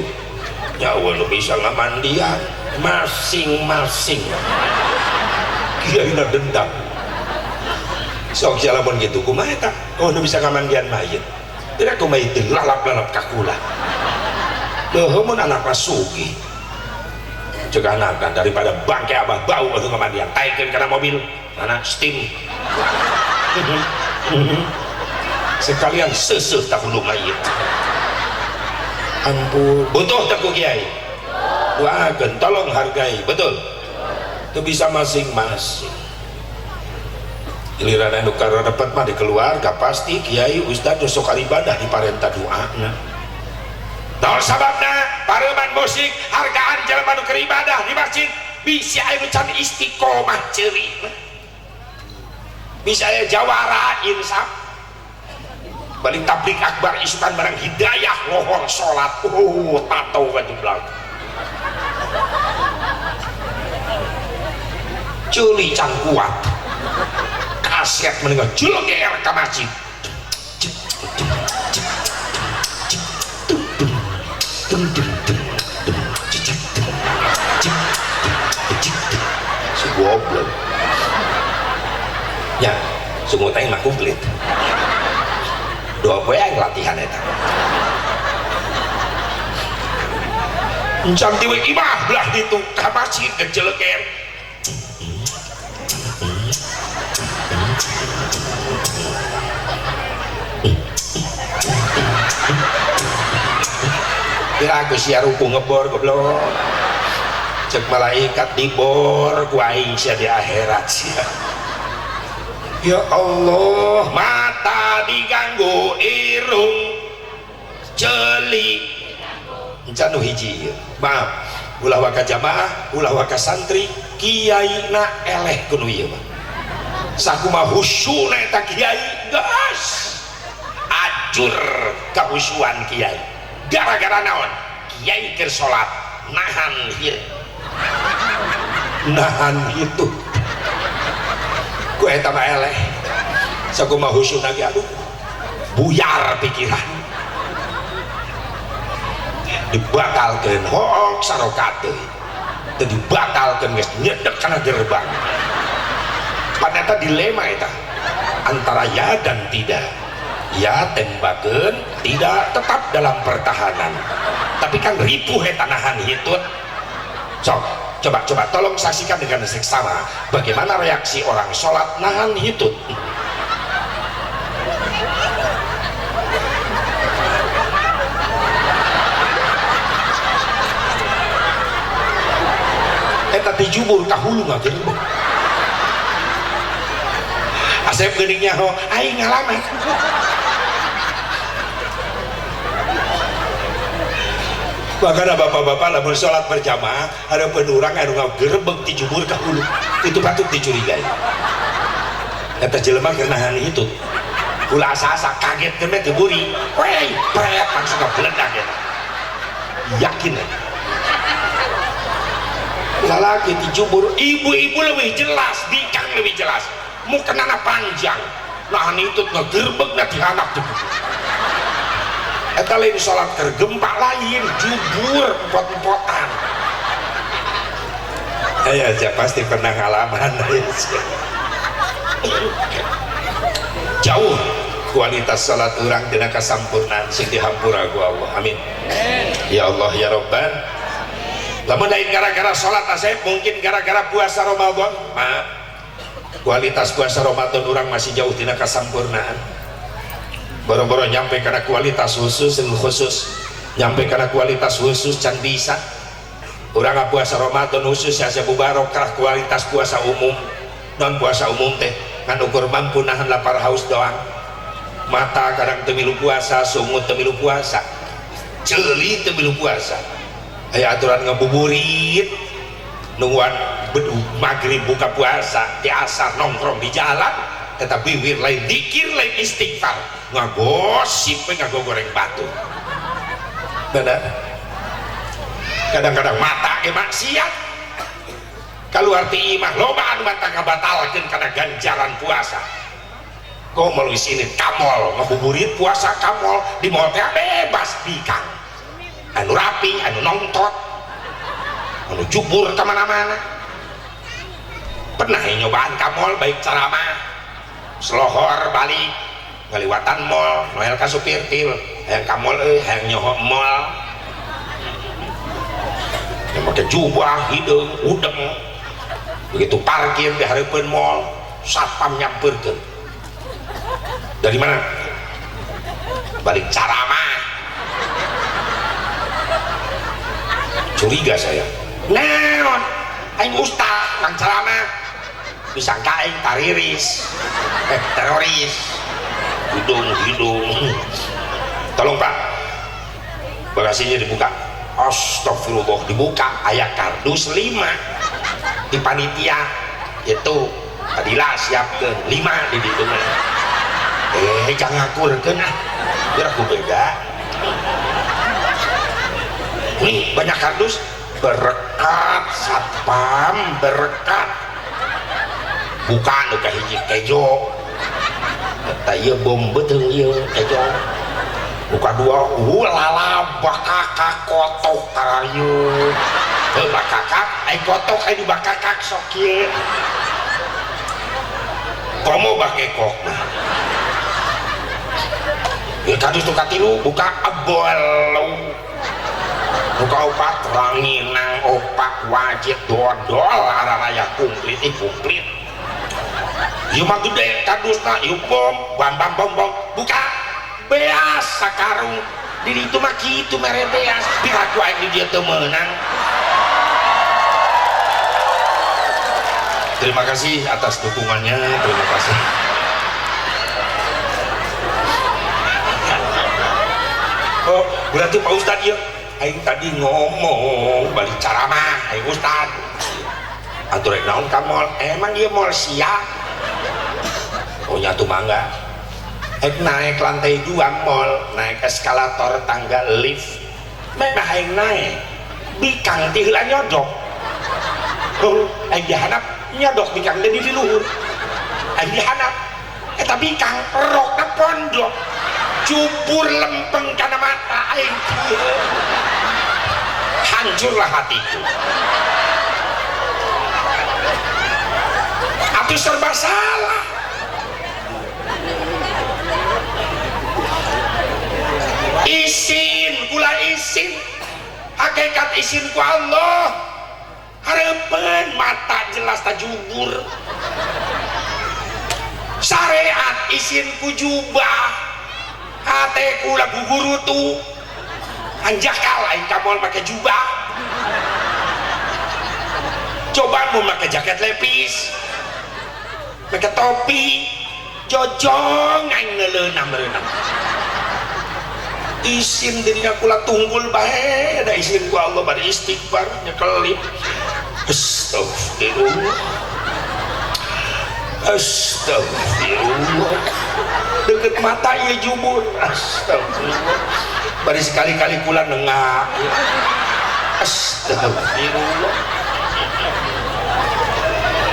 nyawa lu bisa ngamandian masing-masing Kiai na dendam sok sialamun gitu kumaha eta oh nu bisa ngamandian mayit tidak ku mayit lalap-lalap kakula leuh mun anak sugih cek anak kan daripada bangke abah bau waktu ngamandian taikeun kana mobil mana steam sekalian seseuh tak hulu mayit ampun butuh tak ku Kiai doakeun tolong hargai betul itu bisa masing-masing giliran anu kareupet mah di keluarga pasti Kiai Ustad sok ibadah di parenta doana naon sababna pareman musik hargaan jelema nu keur ibadah di masjid bisa anu can istiqomah ceuri bisa aya jawara insaf balik tablik akbar isukan barang hidayah lohor sholat tato kajublang culi can kuat kaset menengah julung GR ke masjid segoblok ya semua tanya mah komplit doa gue yang latihan eta encang tiwe imah belah ditu ka masjid kejeleken kira aku sia ruku ngebor goblok cek malaikat dibor ku aing sia di akhirat sia ya Allah mata diganggu irung jeli encanu hiji maaf ulah waka jamaah ulah waka santri kiai na eleh kuno ieu mah sakumaha husyuna eta kiai gas ajur kahusyuan kiai gara-gara naon kiai keur salat nahan itu ku eta mah eleh sakumaha husyuna ge aduh buyar pikiran dibatalkeun hook sarokat teh teu dibatalkeun geus nyedek kana gerbang pada eta dilema eta antara ya dan tidak ya tembakeun tidak tetap dalam pertahanan tapi kan ripuh eta nahan hitut coba tolong saksikan dengan seksama bagaimana reaksi orang sholat nahan hitut eta dijubur kahulu ngageun asep geuninnya ho aing ngalaman makanya bapak-bapak lamun sholat berjamaah ada penurang anu ngagerebeg dijubur kahulu itu patut dicurigai eta jelema keur nahan hitut ulah asa-asa kaget teh diburi wey pret langsung ngabeledak eta yakin lalaki dijubur ibu-ibu lebih jelas dikang lebih jelas mukenana panjang nahan hitut ngagerebeg na dihanap tuh eta lain sholat kergempa lain jubur empot-empotan ya pasti pernah ngalaman jauh kualitas sholat orang dina kasampurnaan sing dihampura ku Allah amin ya Allah ya Rabban lamun lain gara-gara sholat asep mungkin gara-gara puasa Ramadan kualitas puasa Ramadan orang masih jauh dina kasampurnaan boro-boro nyampe karena kualitas khusus nyampe karena kualitas khusus can bisa urang puasa Ramadan khusus asa barokah kualitas puasa umum non puasa umum teh ngan ukur mampu nahan lapar haus doang mata kadang temilu puasa sungut temilu puasa ceuli temilu puasa aya aturan ngabuburit nungguan maghrib buka puasa di asar nongkrong di jalan tetapi wir lain dikir lain istighfar ngagosip ngagogoreng batu benar kadang-kadang mata ke maksiat kalau arti imah lobaan mata ngabatalkan karena ganjaran puasa kau melalui sini kamol ngabuburit puasa kamol di mall teh bebas bikang anu rapi anu nongtot anu jubur kemana-mana pernah nyobaan kamol baik ceramah selohor balik ngaliwatan mall noel ka supir til hayang kamol hayang nyoho mall yang pakai jubah hidung udeng begitu parkir di harapan mall satpam nyamperkeun dari mana balik ceramah curiga saya naon aing ustaz nang ceramah disangka aing tariris teroris hidung tolong pak bagasinya dibuka astagfirullah dibuka ayat kardus 5 di panitia itu adilah siapkan 5 di ditungan jangan ngakurkeun biar aku beda nih banyak kardus berkat satpam berkat bukan udah hiji kejo tak iya bom betul iya kejo buka 2 lala bakakak kotok karayu bakakak ay kotok ay di bakakak sokir komo bakekok ya kadus tuh katilu buka abol buka opat ranginang opak wajib dodol araraya kumplit yuk mah gede kadus na yuk bom bom buka beas sakarung diri itu mah gitu mere beas piraku aing di dia teu meunang terima kasih atas dukungannya terima kasih oh berarti Pak Ustadz ya aing tadi ngomong balik ceramah aing Ustadz atur rek naon ka mall emang ieu mall sia oh nyatu mangga naik lantai 2 mall naik eskalator tangga lift memang aing naik bikang ti heula nyodok oh aing dihanap nyodok bikang jadi di luhur aing dihanap eta bikang rokna pondok cupur lempeng kana mata aing hancurlah hatiku atuh serba salah isin kula isin hakikat isin ku Allah hareupeun mata jelas tajubur syariat isin ku jubah hate ku lagu guru tu anjakal aing kamol make jubah coba mau make jaket lepis make topi jojong aing ngeuleunam berenang isin dirinya kula tunggul bae da isin ku Allah bari istighfar nyekelip astagfirullah deket mata ieu jubur astagfirullah bari sekali-kali kula nengak astagfirullah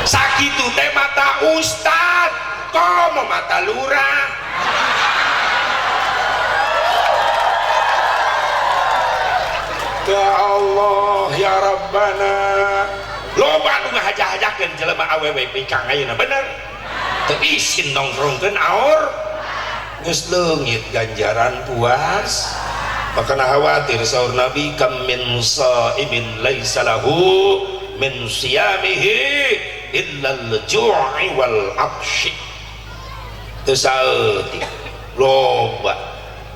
sakitu teh mata ustad komo mata lurah ya Allah ya Rabbana loba nu ngahajah-hajakeun jelema awewe pikang ayeuna bener teu isin nongkrongkeun aor geus leungit ganjaran puas makana khawatir saur Nabi kam min shaimin laisa lahu min siyamihi illa al-ju'i wal 'atsy teu saeutik loba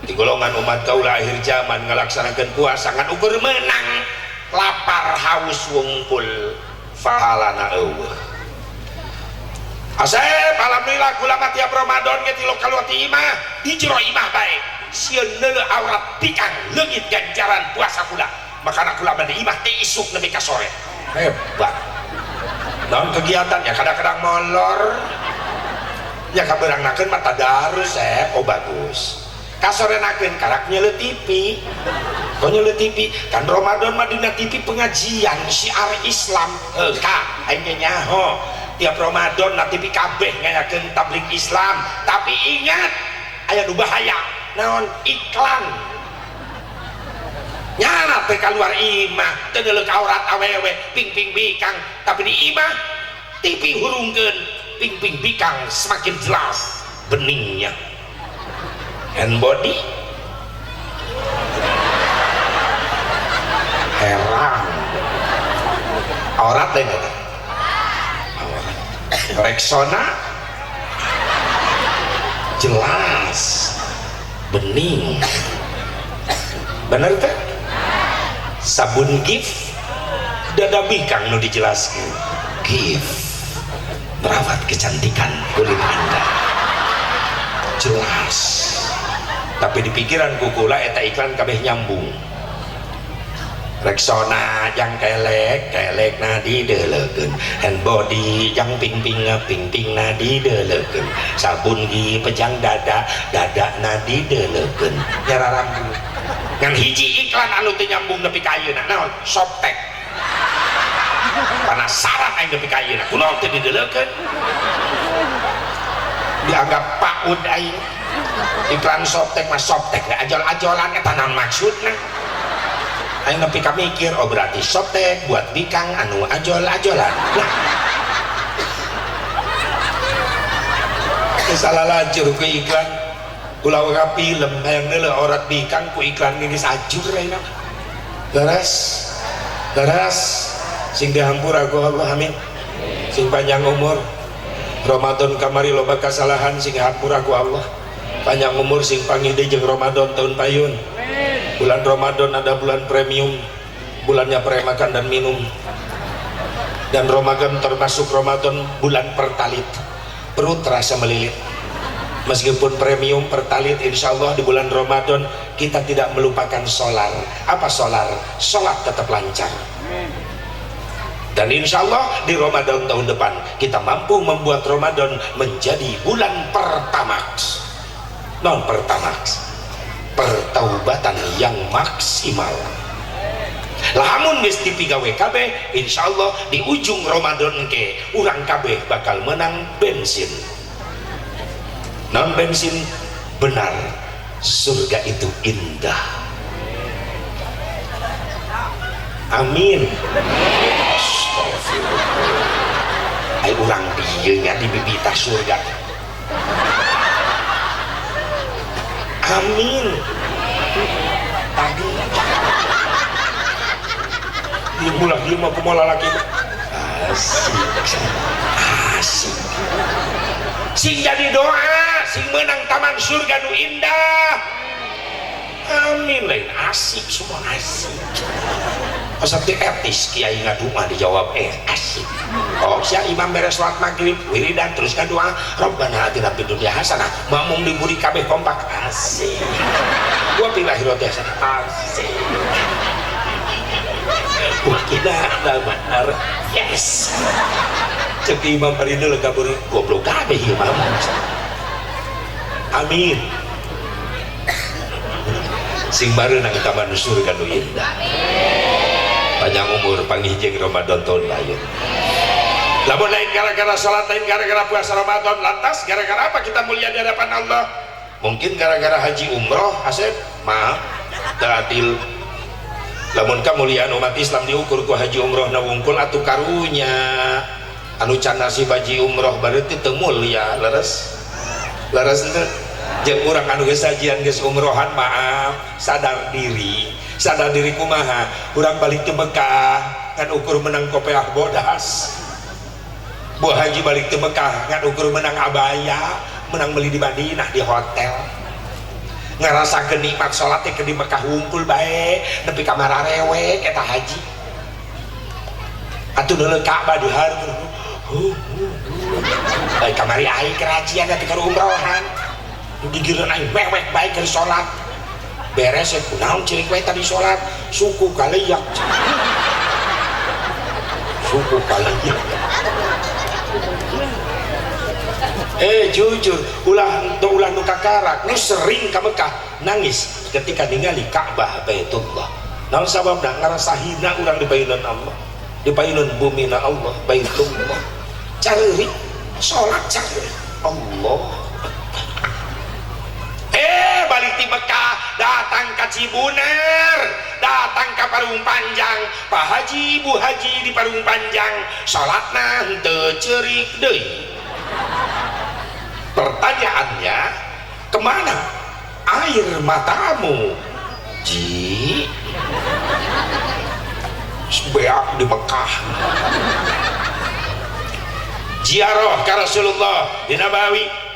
di golongan umat kaula akhir zaman ngalaksanakan puasa ngan ukur menang lapar haus wungkul pahalana eueuh. Asep alhamdulillah kula mah tiap Ramadan ge tilu kaluar ti imah hijro imah bae sieun neuleuh aurat pikang leungit ganjaran puasa kula makana kula mah di imah teh isuk nepi ka sore hebat. Naon kegiatan ya kadang-kadang molor ya kabeurangnakeun mah tadarus oh bagus kasorenakeun karak nyeleu TV kok nyeleu TV kan Ramadan mah dina TV pengajian syiar Islam ka aing nyaho tiap Ramadan na TV kabeh ngayakeun tabligh Islam tapi ingat aya nu bahaya naon iklan nyana teh keluar imah teu neuleuh aurat awewe ping-ping bikang tapi di imah TV hurungkeun ping-ping bikang semakin jelas beningnya hand body heran aurat teh aurat Rexona jelas bening bener teh sabun gift dada bikang nu dijelaskan gift merawat kecantikan kulit anda jelas tapi di pikiran kukula eta iklan kabeh nyambung Rexona yang kelek na dideleukeun hand body yang ping-ping na dideleukeun sabun gigi pejang dada na dideleukeun nyararambu ngan hiji iklan anu teu nyambung nepi ka ayeuna naon Softtek penasaran aing nepi ka ayeuna kunaon teu dideleukeun dianggap paud aing iklan Softtek mah Softtek ajol-ajolan eta naon maksudna aing nepi ka mikir oh berarti Softtek buat bikang anu ajol-ajolan nah salah lajur ke iklan kula ka film hayang neuleuh aurat bikang ku iklan geus ajur ayeuna leres sing dihampura ku Allah amin sing panjang umur Ramadan kamari loba kasalahan sing dihampura ku Allah panjang umur sing pangide jeung Ramadan tahun payun bulan Ramadan ada bulan premium bulannya premakan dan minum dan Ramadan termasuk Ramadan bulan pertalit perut terasa melilit meskipun premium pertalit insya Allah di bulan Ramadan kita tidak melupakan solar apa solar? Sholat tetap lancar dan insya Allah di Ramadan tahun depan kita mampu membuat Ramadan menjadi bulan pertamax non pertamax pertaubatan yang maksimal lamun geus dipigawe kabeh insyaallah di ujung Ramadan ke urang kabeh bakal menang bensin non bensin benar surga itu indah amin astagfirullah ay urang dieu nya di bibitah surga amin tadi dia mulai dia mau kumaha lalaki asik sing jadi doa sing menang taman surga nu indah amin lain asik semua asik seperti etis kiai ngadua dijawab asik oh sia imam beres salat maghrib wiridan terus doa Rabbana atina fid dunya hasanah makmum diburi kabeh kompak asik gua pilih akhirat hasanah asik wah kita benar yes cek imam hari ini lega beri goblok kabeh imam amin sing baru nang taman surga nu indah panjang umur panghijing Ramadan tahun lain lamun lain gara-gara sholat lain gara-gara puasa Ramadan lantas gara-gara apa kita mulia di hadapan Allah mungkin gara-gara haji umroh Asep maaf teradil lamun kemuliaan umat Islam diukur ku haji umroh na wungkul atuh karunya anu can nasib haji umroh berarti teu mulia leres ente jeung urang anu geus sajian geus umrohan maaf sadar diri kumaha urang balik ke Mekah ngan ukur menang kopiah bodas buah haji balik ke Mekah ngan ukur menang abaya menang beli di Madinah di hotel ngarasakeun nikmat salat teh di Mekah wungkul bae nepi ka mararewek eta haji atuh neuleun Ka'bah di hareup kamari aing kerajian atuh keur umrohan digireun aing mewek bae keur salat beres kunaon ceurik we tadi salat suku kaliyak jujur ulah nu kakarak nu sering ka Mekah nangis ketika ningali Ka'bah Baitullah naon sababna ngarasa hina urang di payunan Allah di payunan bumi na Allah Baitullah cari sholat cari Allah balik di Mekah datang ke Cibunar datang ke Parung Panjang Pak Haji Bu Haji di Parung Panjang sholatna henteu ceurik deui pertanyaannya kemana air matamu ji beak di Mekah ziarah ke Rasulullah di Nabawi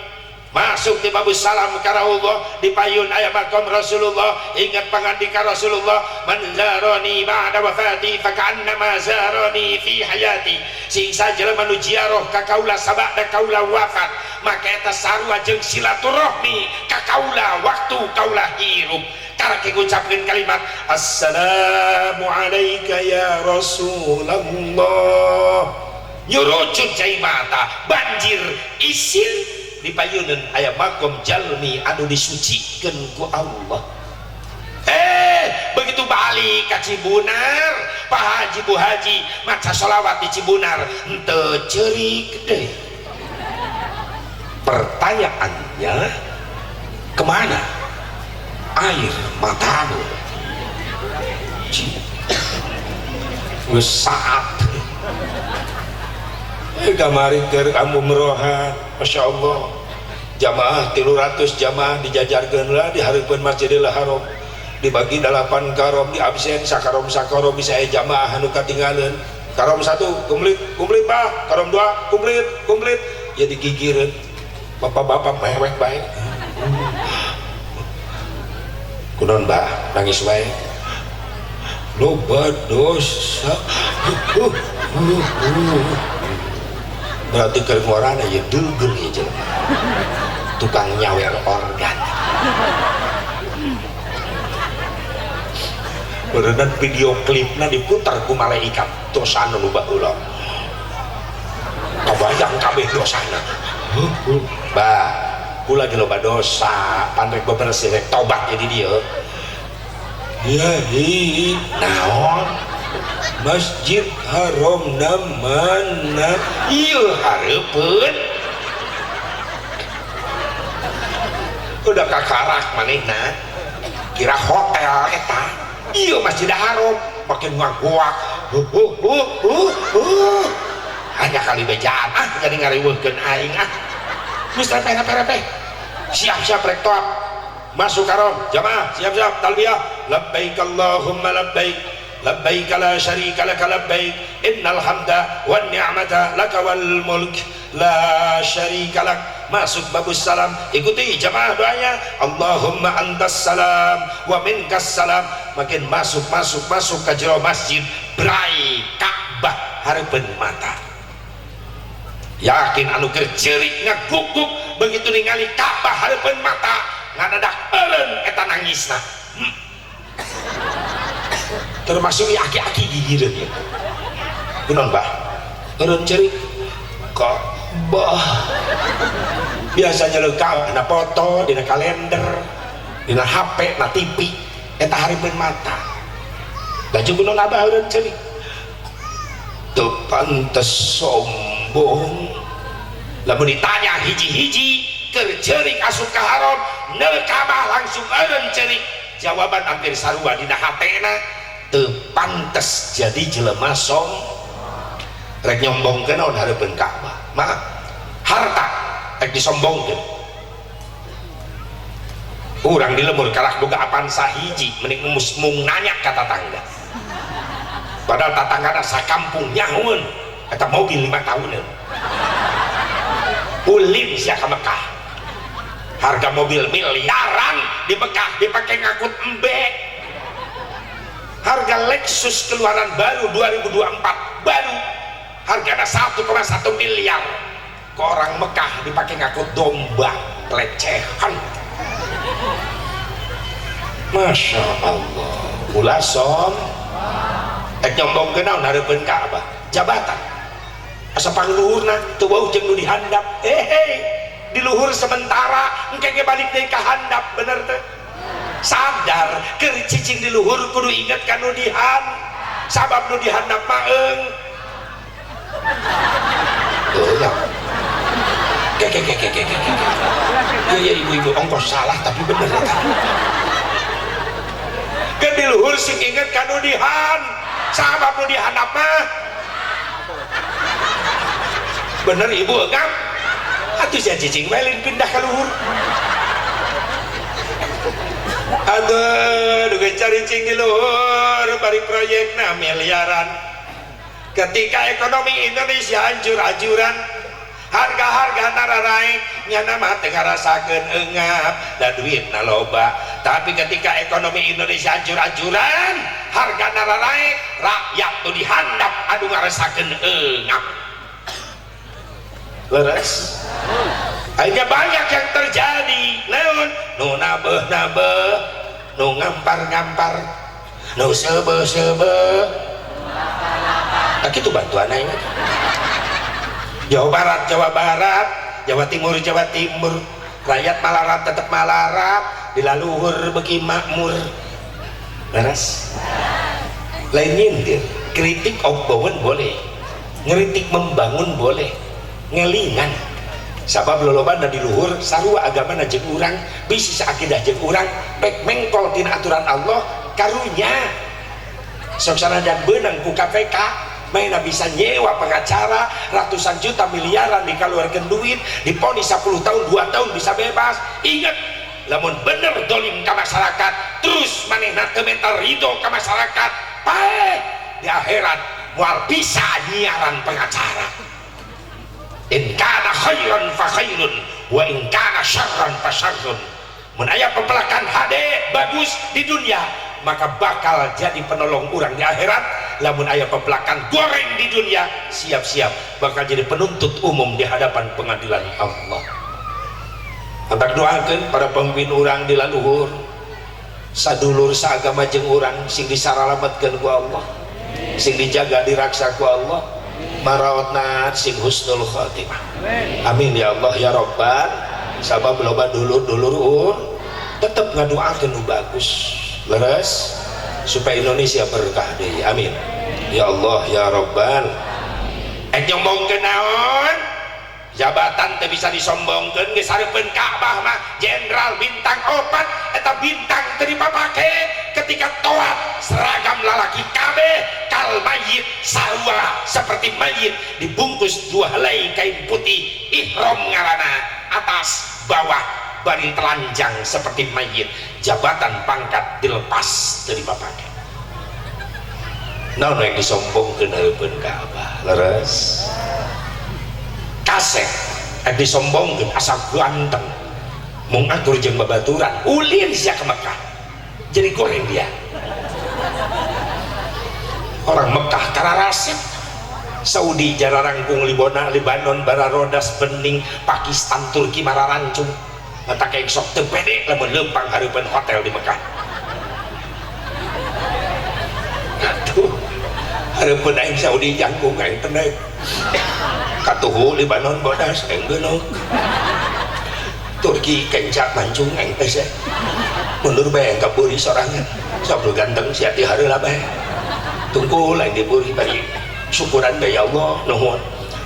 masuk di Babu Salam karena Allah di payun ayat makom Rasulullah ingat pangandika Rasulullah man zarani ba'da wafati faka'annama zarani fi hayati sing sajelema nu ziarah ka kaula sabada kaula wafat maka eta sarua jeung silaturahmi ka kaula waktu kaula hirup karena ngucapkeun kalimat assalamu alayka ya Rasulullah nyurucut cai mata banjir isin di payunan aya makom jalmi anu disucikeun ku Allah begitu balik ka Cibunar Pak Haji Bu Haji maca sholawat di Cibunar henteu ceurik deui pertanyaannya kemana air matamu geus saat kamari keur umrohan Masya Allah jamaah 300 jamaah dijajarkeun lah di hareupeun Masjidil Haram dibagi 8 karom di absen sakarom bisa jamaah anu katinggalan karom 1 komplit Pak karom 2 komplit ya digigireun bapak-bapak mewek bae kunaon Mbah nangis wae loba dosa berarti keluarannya ya dulgur ya jelema tukang nyawer organ berenang video klipnya diputar ku malaikat dosana nu baheula kabayang kabeh dosana bah kula ge loba dosa pan rek bebersih rek tobat jadi dia ya naon Masjid Haram namana ieu hareupeun udah kakarak manehna kira hotel eta ieu Masjid Haram makin ngagoak hanya kali bejaan jadi ngariweuhkeun aing geus repeh siap-siap rek toab masuk haram jamaah siap-siap talbiyah labbaik Allahumma labbaik labbaik la syarika laka labbaik innal hamda wan ni'mata laka wal mulk la syarika lak masuk Babus Salam ikuti jamaah doanya Allahumma antas salam wa minkas salam makin masuk ke jero masjid berai Ka'bah hareupeun mata yakin anu keur ceurik ngaguguk begitu ningali Ka'bah hareupeun mata ngadadak eureun eta nangisna termasuk aki-aki gigireun ya kunaon Mbah eureun ceurik Ka'bah biasanya leuka na foto dina kalender dina HP na TV eta hareupeun mata baju kunaon Abah eureun ceurik teu pantes sombong lamun ditanya hiji-hiji keur ceurik asup ka haram neuka mah langsung eureun ceurik jawaban hampir sarua dina hatena teu pantes jadi jelema rek nyombongkeun naon hareupeun Ka'bah mah harta rek disombongkeun urang di lemur kalah boga apaan sahiji mending mung nanya ka tatangga padahal tatanggana sakampung nyahoeun eta mobil 5 tahunan ulin sia ka Mekah harga mobil miliaran di Mekah dipake ngakut embe harga Lexus keluaran baru 2024 baru harganya 1,1 miliar. Ke orang Mekah dipakai ngakut domba, pelecehan. Masya Allah. Ulah som nyombong kenal narepen Ka'bah jabatan asa pangluhurna teu bau jeung nu dihandap di luhur sementara engke ge balik deui ka handap bener teh sadar keur cicing di luhur kudu inget ka nu dihan sabab nu dihandap mah eung ya ya ibu-ibu ongkos salah tapi bener ya kan di luhur sing inget kanu dihan sabab nu dihandap mah bener ibu enggak atuh sia cicing welin pindah ke luhur aduh duga cari cing di luhur bari proyekna miliaran ketika ekonomi Indonesia hancur-hancuran harga-harga nararaik nyana mah teu ngarasakeun eungap da duitna loba tapi ketika ekonomi Indonesia hancur-hancuran harga nararaik rakyat tuh dihandap anu ngarasakeun eungap leres akhirnya banyak yang terjadi naon nu nabeh-nabeh nu ngampar-ngampar nu sebe-sebe tak kitu bantuan aing Jawa Barat, Jawa Timur, rakyat malarat tetap malarat, dilaluhur beki makmur, beres. Lain nyindir, kritik obbawan boleh, ngeritik membangun boleh, ngelingan. Sabab loloban di luhur, sarua agama na jeung urang, bisi akidah jeung urang, pek mengkol tina aturan Allah, karunya. Sok sanajan beunang ku KPK. Mainnya bisa nyewa pengacara ratusan juta miliaran dikeluarkan duit diponis 10 tahun 2 tahun bisa bebas. Ingat lamun bener dolim ke masyarakat terus manehna teu mental ridho ke masyarakat paeh di akhirat moal bisa nyiaran pengacara in kana khairan fa khairun wa in kana syarran fa syarrun. Mun aya pepelakan hade bagus di dunia maka bakal jadi penolong orang di akhirat. Lamun aya pepelakan goreng di dunia siap-siap bakal jadi penuntut umum di hadapan pengadilan Allah. Antak doakeun para pemimpin urang di laluhur sadulur saagama jeung urang sing disaralametkeun ku Allah sing dijaga diraksa ku Allah marawatna sing husnul khotimah amin ya Allah ya Rabbal sabab loba dulur-dulur tetep ngadoakeun nu bagus leres supaya Indonesia berkah deui amin ya Allah ya Rabbal nyombongkeun naon jabatan teu bisa disombongkeun geus hareupeun Ka'bah mah jenderal bintang 4 eta bintang teu dipapake ketika toat seragam lalaki kabeh kal mayit sarua seperti mayit dibungkus 2 helai kain putih ihram ngaranna atas bawah bari telanjang seperti mayit jabatan pangkat dilepas dari bapaknya naon yang disombongkeun hareupeun Ka'bah leres kasep yang disombongkeun asa ganteng mung atur jeung babaturan ulin sia ke Mekah jadi goreng dia orang Mekah kararasep Saudi jararangkung Libanon bararodas bening Pakistan Turki mararancung mata kayak sok teu pede lamun leumpang hareupeun hotel di Mekah. Aduh, hareupeun aing Saudi jangkung aing tenek. Katuhu Libanon bodas aing geuneuh. Turki kencak mancung aing teh. Mundur bae ka beuri sorangan. Sok lu ganteng sia ti hareula bae. Tunggu lain di beuri bari syukuran bae ya Allah nuhun.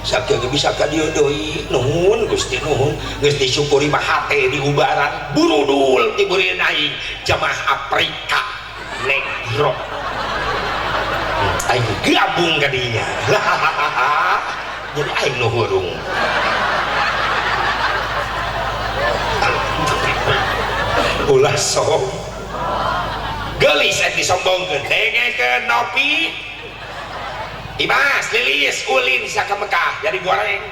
Sakit bisa ka dieu deui nuhun Gusti nuhun geus disyukuri mah hate di ubaran burudul ti beureun aing jamaah Afrika negro aing gabung ka dinya jadi aing nu hurung ulah sok geulis disombongkeun dengekeun nopi Dimas, lilis, ulin sia ka Mekah jadi goreng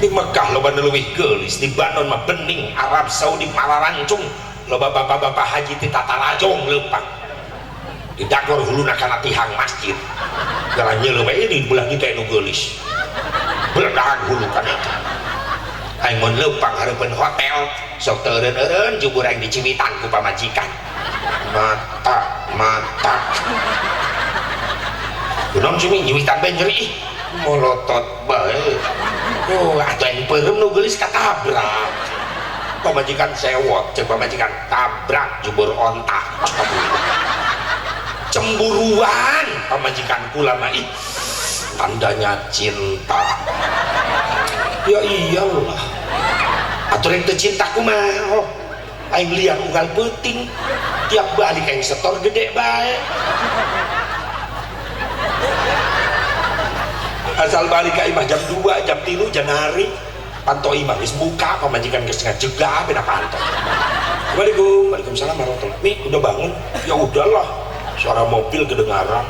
di Mekah loba nu leuwih geulis di Libanon mah bening Arab Saudi mararancung loba bapak-bapak haji ti Tatarajong leumpang di dagor huluna kana tihang masjid gara nyeuleuh bae di belah kitu anu geulis beledag hulu kana aing mun leumpang hareupeun hotel sok teu eureun-eureun jubur aing diciwitan ku pamajikan mata kunaon cumi nyiwitan bae nyeri molotot bae oh atuh aing peureum nu geulis katabrak pamajikan sewot jeung pamajikan tabrak jubur ontak cemburuan pamajikan kula mah ih tandanya cinta ya iyalah atuh rek teu cinta kumaha aing liar unggal peuting tiap balik aing setor gede bae asal balik ka imah jam 2 jam 3 janari pantau imah geus buka pamajikan geus ngajegah beda pantau. Assalamualaikum. Waalaikumsalam warahmatullahi. Mi udah bangun? Ya udahlah. Suara mobil kedengaran.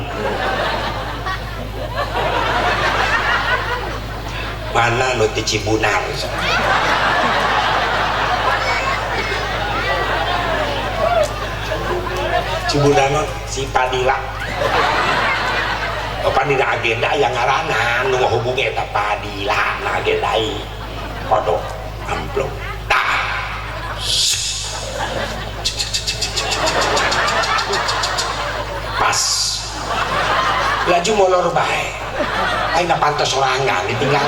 Mana nu ti Cibunar? Cibunar si Padila. Padila agenda yang ngaranan nu ngahubungi eta Padila na agendai kodok amplop tah pas laju molor bae aing pantos sorangan ditinggal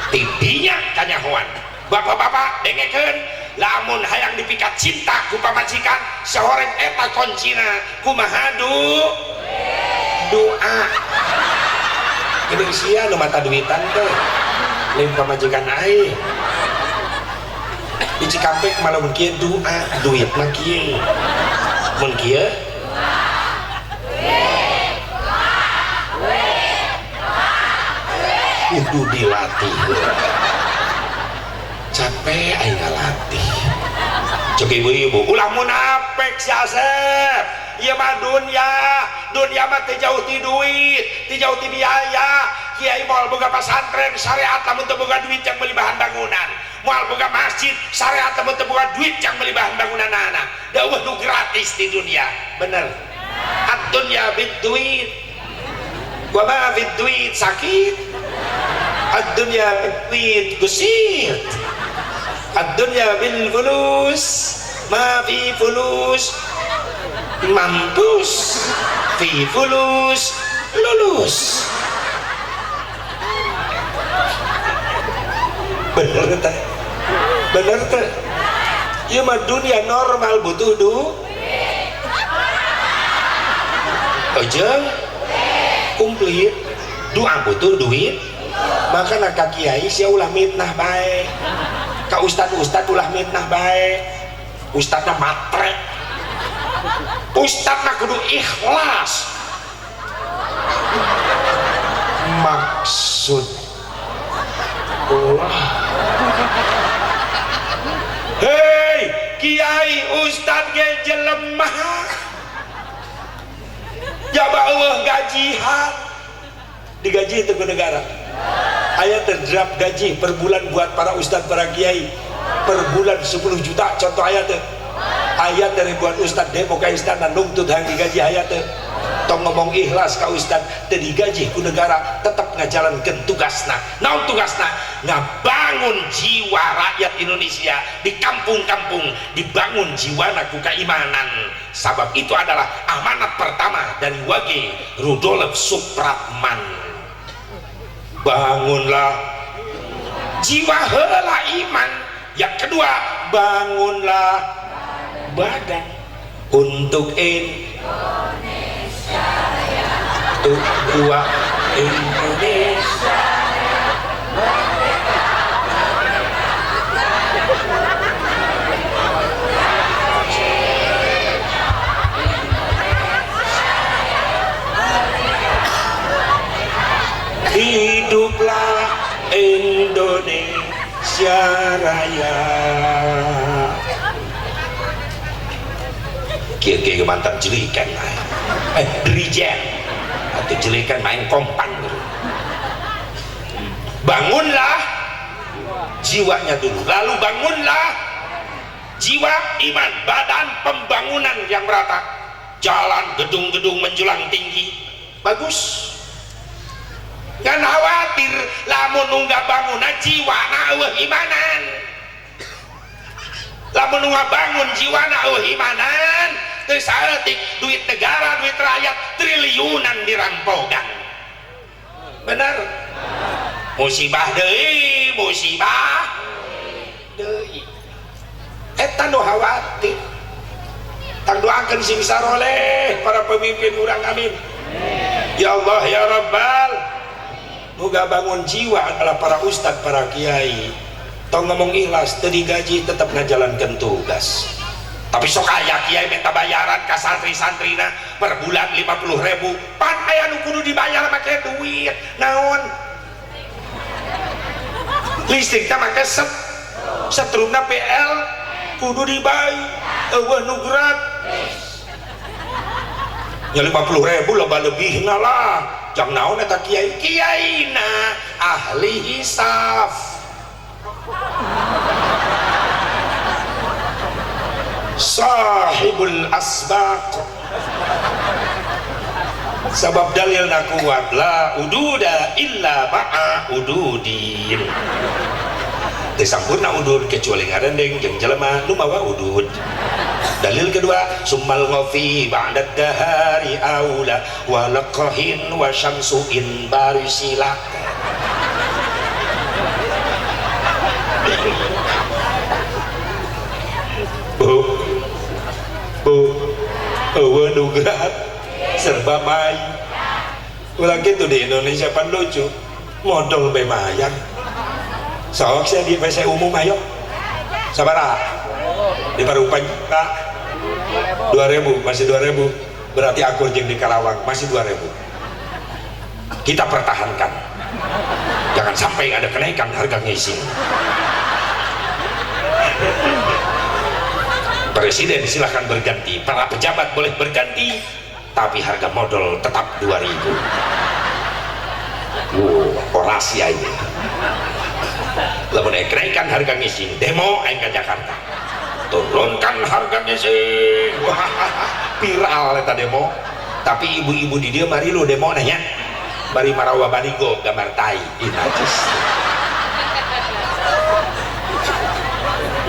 tidinya kanyahoan bapak-bapak dengekeun lamun hayang dipikat cinta ku pamajikan sahoreng eta kuncina kumaha doa gede sia nu mata duitan teh lain pamajikan aing di Cikampek malah mun kieu doa duit mah kieu mun kieu kudu dilatih capek aing ngalatih cek ibu-ibu ulah munafik si Asep ieu mah dunia mah teu jauh ti duit teu jauh ti biaya kiai moal boga pesantren syariat lamun teu boga duit yang beli bahan bangunan moal boga masjid syariat lamun teu boga duit yang beli bahan bangunanana dawuh nu gratis di dunia bener ad-dunya bid-duit wa ma bid-duit sakit ad-dunya bid-duit gusit ad-dunya bil fulus ma fi fulus mampus fi fulus lulus bener teh ieu mah dunia normal butuh duit ojeng komplit doa butuh duit makanya ka kiai sia ulah mitnah bae ka ustad ulah mitnah bae ustadna matre ustad mah kudu ikhlas maksud Allah hei kiai ustad ge jelemah jaba Allah gajihan digaji itu ke negara aya terdrap gaji per bulan buat para ustad para kiai per bulan 10 juta contoh ayat ayat dari buat ustad demo ka istana nuntut hang digaji ayat tong ngomong ikhlas ka ustad teu digaji ku negara tetap ngajalankeun tugasna naon tugasna ngabangun jiwa rakyat Indonesia di kampung-kampung dibangun jiwana ku keimanan sabab itu adalah amanat pertama dari Wage Rudolf Supratman bangunlah jiwa heula iman yang kedua bangunlah badan untuk Indonesia Raya untuk dua Indonesia hiduplah Indonesia Raya kia mantan jelikan dirijen atau jelikan main kompan bangunlah jiwanya dulu lalu bangunlah jiwa iman badan pembangunan yang merata jalan gedung-gedung menjulang tinggi bagus ngan khawatir lamun nunggah bangunan jiwana eueuh imanan lamun nunggah bangun jiwana eueuh imanan teu saeutik duit negara duit rakyat triliunan dirampogan bener musibah deui musibah deui eta nu khawatir tang doakeun sing saroleh para pemimpin urang amin ya Allah ya Rabbal muga bangun jiwa adalah para ustad para kiai tong ngomong ikhlas teu digaji tetep ngajalankeun tugas tapi sok aya kiai minta bayaran ka santri-santrina per bulan 50.000 pan aya nu kudu dibayar make duit naon listrik teh make setrumna PL kudu dibayar eueuh nu gratis nya 50.000 loba lebihna lah jang naon eta kiai kiaina ahli hisab sahibul asbaq sabab dalilna kuat la ududa illa ma'a ududin teu sampurna udud kecuali ngarendeng jeung jelema nu mawa udud. Dalil kedua summal ghafi ba'dad dahari aula wa laqahin wa syamsuin barisila eueuh nu gerak serba may ulah kitu di Indonesia pan lucu modal bemayar sok saya di WC umum ayo sabaraha di Parupan Kak 2.000 masih 2.000 berarti akur jeung di Karawang masih 2.000 kita pertahankan jangan sampai ada kenaikan harga ngising presiden silahkan berganti para pejabat boleh berganti tapi harga modal tetap 2.000 orasi aja lamun kenaikan harga ngising demo aing ke Jakarta turunkan harga ngising viral eta demo tapi ibu-ibu di dia mari lu demo nanya bari marawa barigo gambar tai najis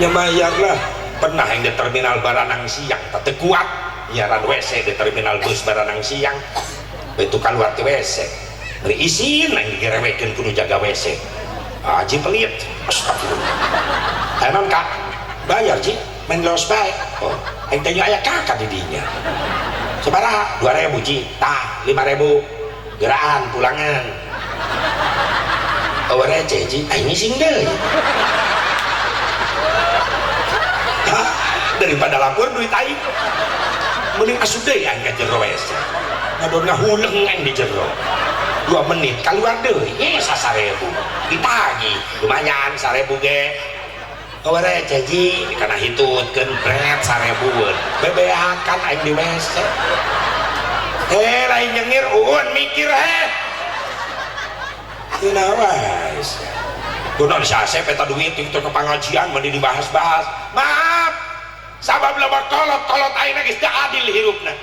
nyamayang lah pernah yang di terminal Baranang Siang tete kuat nyaran WC di terminal bus Baranang Siang itu keluar ke WC beri isin yang digerewekin kudu jaga WC aji pelit astagfirullah emang kak bayar ji main los baik oh yang tanya ayah kakak didinya sebaraha 2.000 ji tah 5.000 geraan pulangan oh receh ji aing ngising deh daripada lapor duit aing mending asup deui aing ka jero WC ngadonna huleng aing di jero 2 menit keluar deui nya 1.000 ditagi lumayan 1.000 ge eueuh receh ji kana hitutkeun bret 1.000 bebeakan aing di WC lain nyengir uun mikir kunaon kunaon si Asep eta duit itu ke pengajian mending dibahas-bahas maaf sabab loba kolot ayeuna geus teu adil hirupna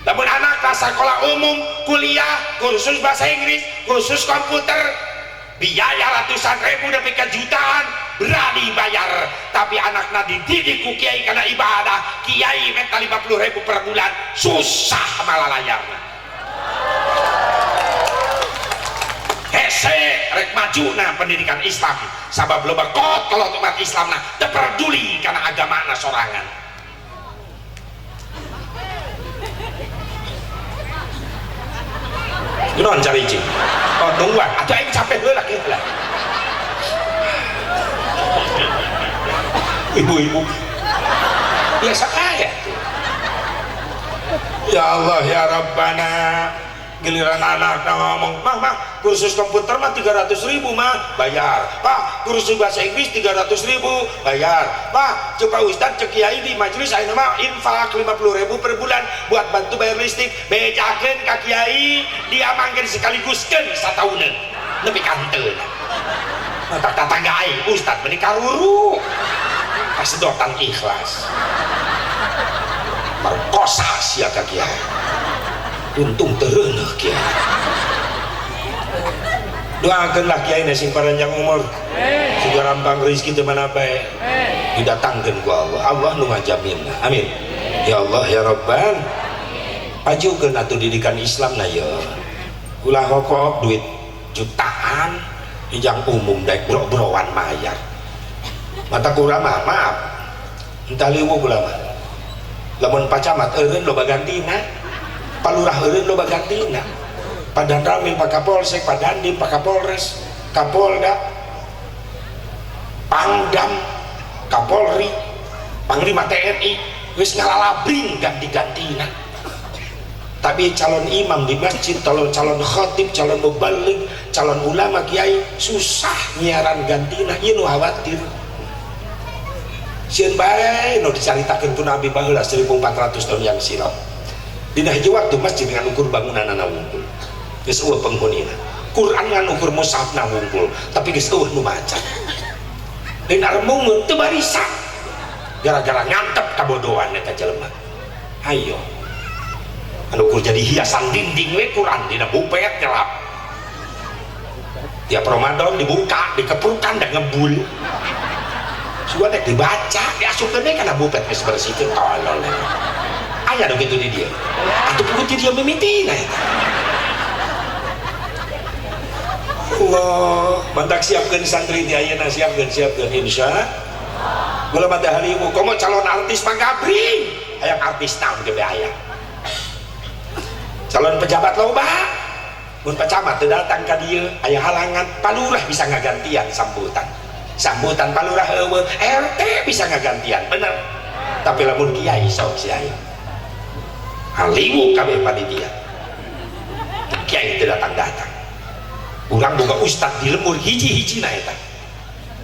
lamun anak sakola umum kuliah kursus bahasa Inggris kursus komputer biaya ratusan ribu nepi ka jutaan berani bayar tapi anakna dididik ku kiai kana ibadah kiai minta 50.000 per bulan susah malalayarna hese rek majuna pendidikan Islam sabab loba kolot umat Islamna teu peduli kana agamana sorangan kunaon cari cing oh tungguan atuh aing capek heula kieu lah ibu-ibu biasa kaya ya Allah ya Rabbana giliran anak ngomong mah kursus komputer mah 300.000 mah bayar pak kursus bahasa Inggris 300.000 bayar pak coba ustad cek kiai di majelis ayeuna mah infak 50.000 per bulan buat bantu bayar listrik bejakeun ka kiai dia manggen sekaliguskeun satahun nepi kanteun mata tetangga aing ustad meuni karuru kasedotan ikhlas perkosa sia ka kiai untung tereuneuk kiai doakeunlah kiai na sing panjang umur sing rampang rezeki teu mana bae didatangkeun ku Allah Allah nu ngajaminna amin ya Allah ya Rabban pajukeun atuh didikan Islam na ya ulah hokok duit jutaan ijang umum daek bro-browan mayar mata kurang maaf entah liwu kula mah lamun pacamat eureun loba gantina palurah eureun loba gantina padan ramil pak kapolsek padandim pak kapolres kapolda pangdam kapolri panglima TNI geus ngalalabring ganti-gantina tapi calon imam di masjid calon khatib calon mubalik calon ulama kiai susah nyiaran gantina ieu nu khawatir sieun bae nu dicaritakeun ku Nabi baheula 1400 tahun yang silam dina hiji waktu masjid dengan ukur bangunanna wungkul geus eueuh penghunina Quran ngan ukur mushafna wungkul tapi geus eueuh nu maca dan armungun teu barisa gara-gara ngantep kabodohan eta jelema ayo anu ukur jadi hiasan dinding we Quran dina bupet nyelap tiap Ramadan dibuka dikeprukan dan ngebul sudah tek dibaca diasupkeun we kana bupet geus bersihkeun tolol aya dong gitu di dia atuh putih dia mimitina eta Allah mantak siapkeun santri di ayeuna siapkeun insya gula mata halimu komo calon artis mah gabring hayang artis naon ge aya calon pejabat loba mun pecamat teu datang ka dieu aya halangan palurah bisa ngagantian sambutan palurah eueuh RT bisa ngagantian bener tapi lamun kiai sok si aya halimu kabeh panitia kiai teu datang urang boga ustad di lemur hiji-hiji na eta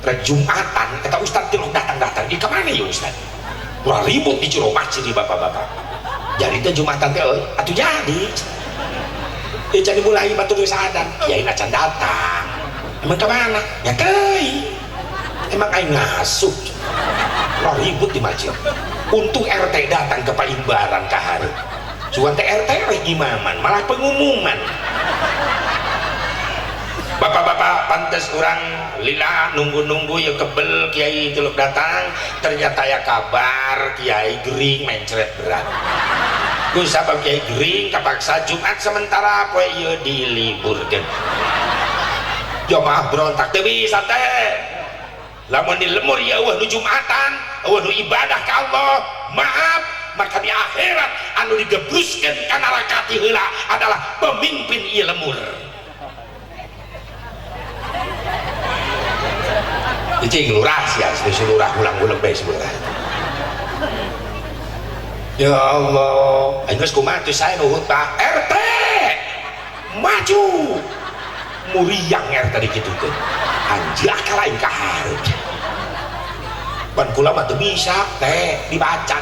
rek Jumatan eta ustad teu datang di kemana ya ustad urang ribut di jero masjid di bapak-bapak jadi teh Jumatan teh atuh jadi ya jadi mulai batur sadan kiai na can datang emang kemana ya teuing emang aing ngasup urang ribut di masjid untung RT datang ke paimbaran ka hareup sugan teh RT we imaman malah pengumuman bapak-bapak pantes orang lila nunggu ya kebel kiai teluk datang ternyata ya kabar kiai gering mencret berat ku sabab kiai gering kapaksa Jumat sementara poe ieu diliburkeun jamaah berontak teu bisa teh lamun di lemur ya eueuh nu Jumatan eueuh nu ibadah ka Allah maaf maka di akhirat anu digebruskeun ka neraka ti heula adalah pemimpin ieu lemur cing lurah sia lurah ulang-ulang bae sebelah ya Allah aing geus kumaha teh sae nuhun Pak RT maju muriang RT dikitukeun anjak ka lain ka hareup pan kula mah teu bisa teh dibaca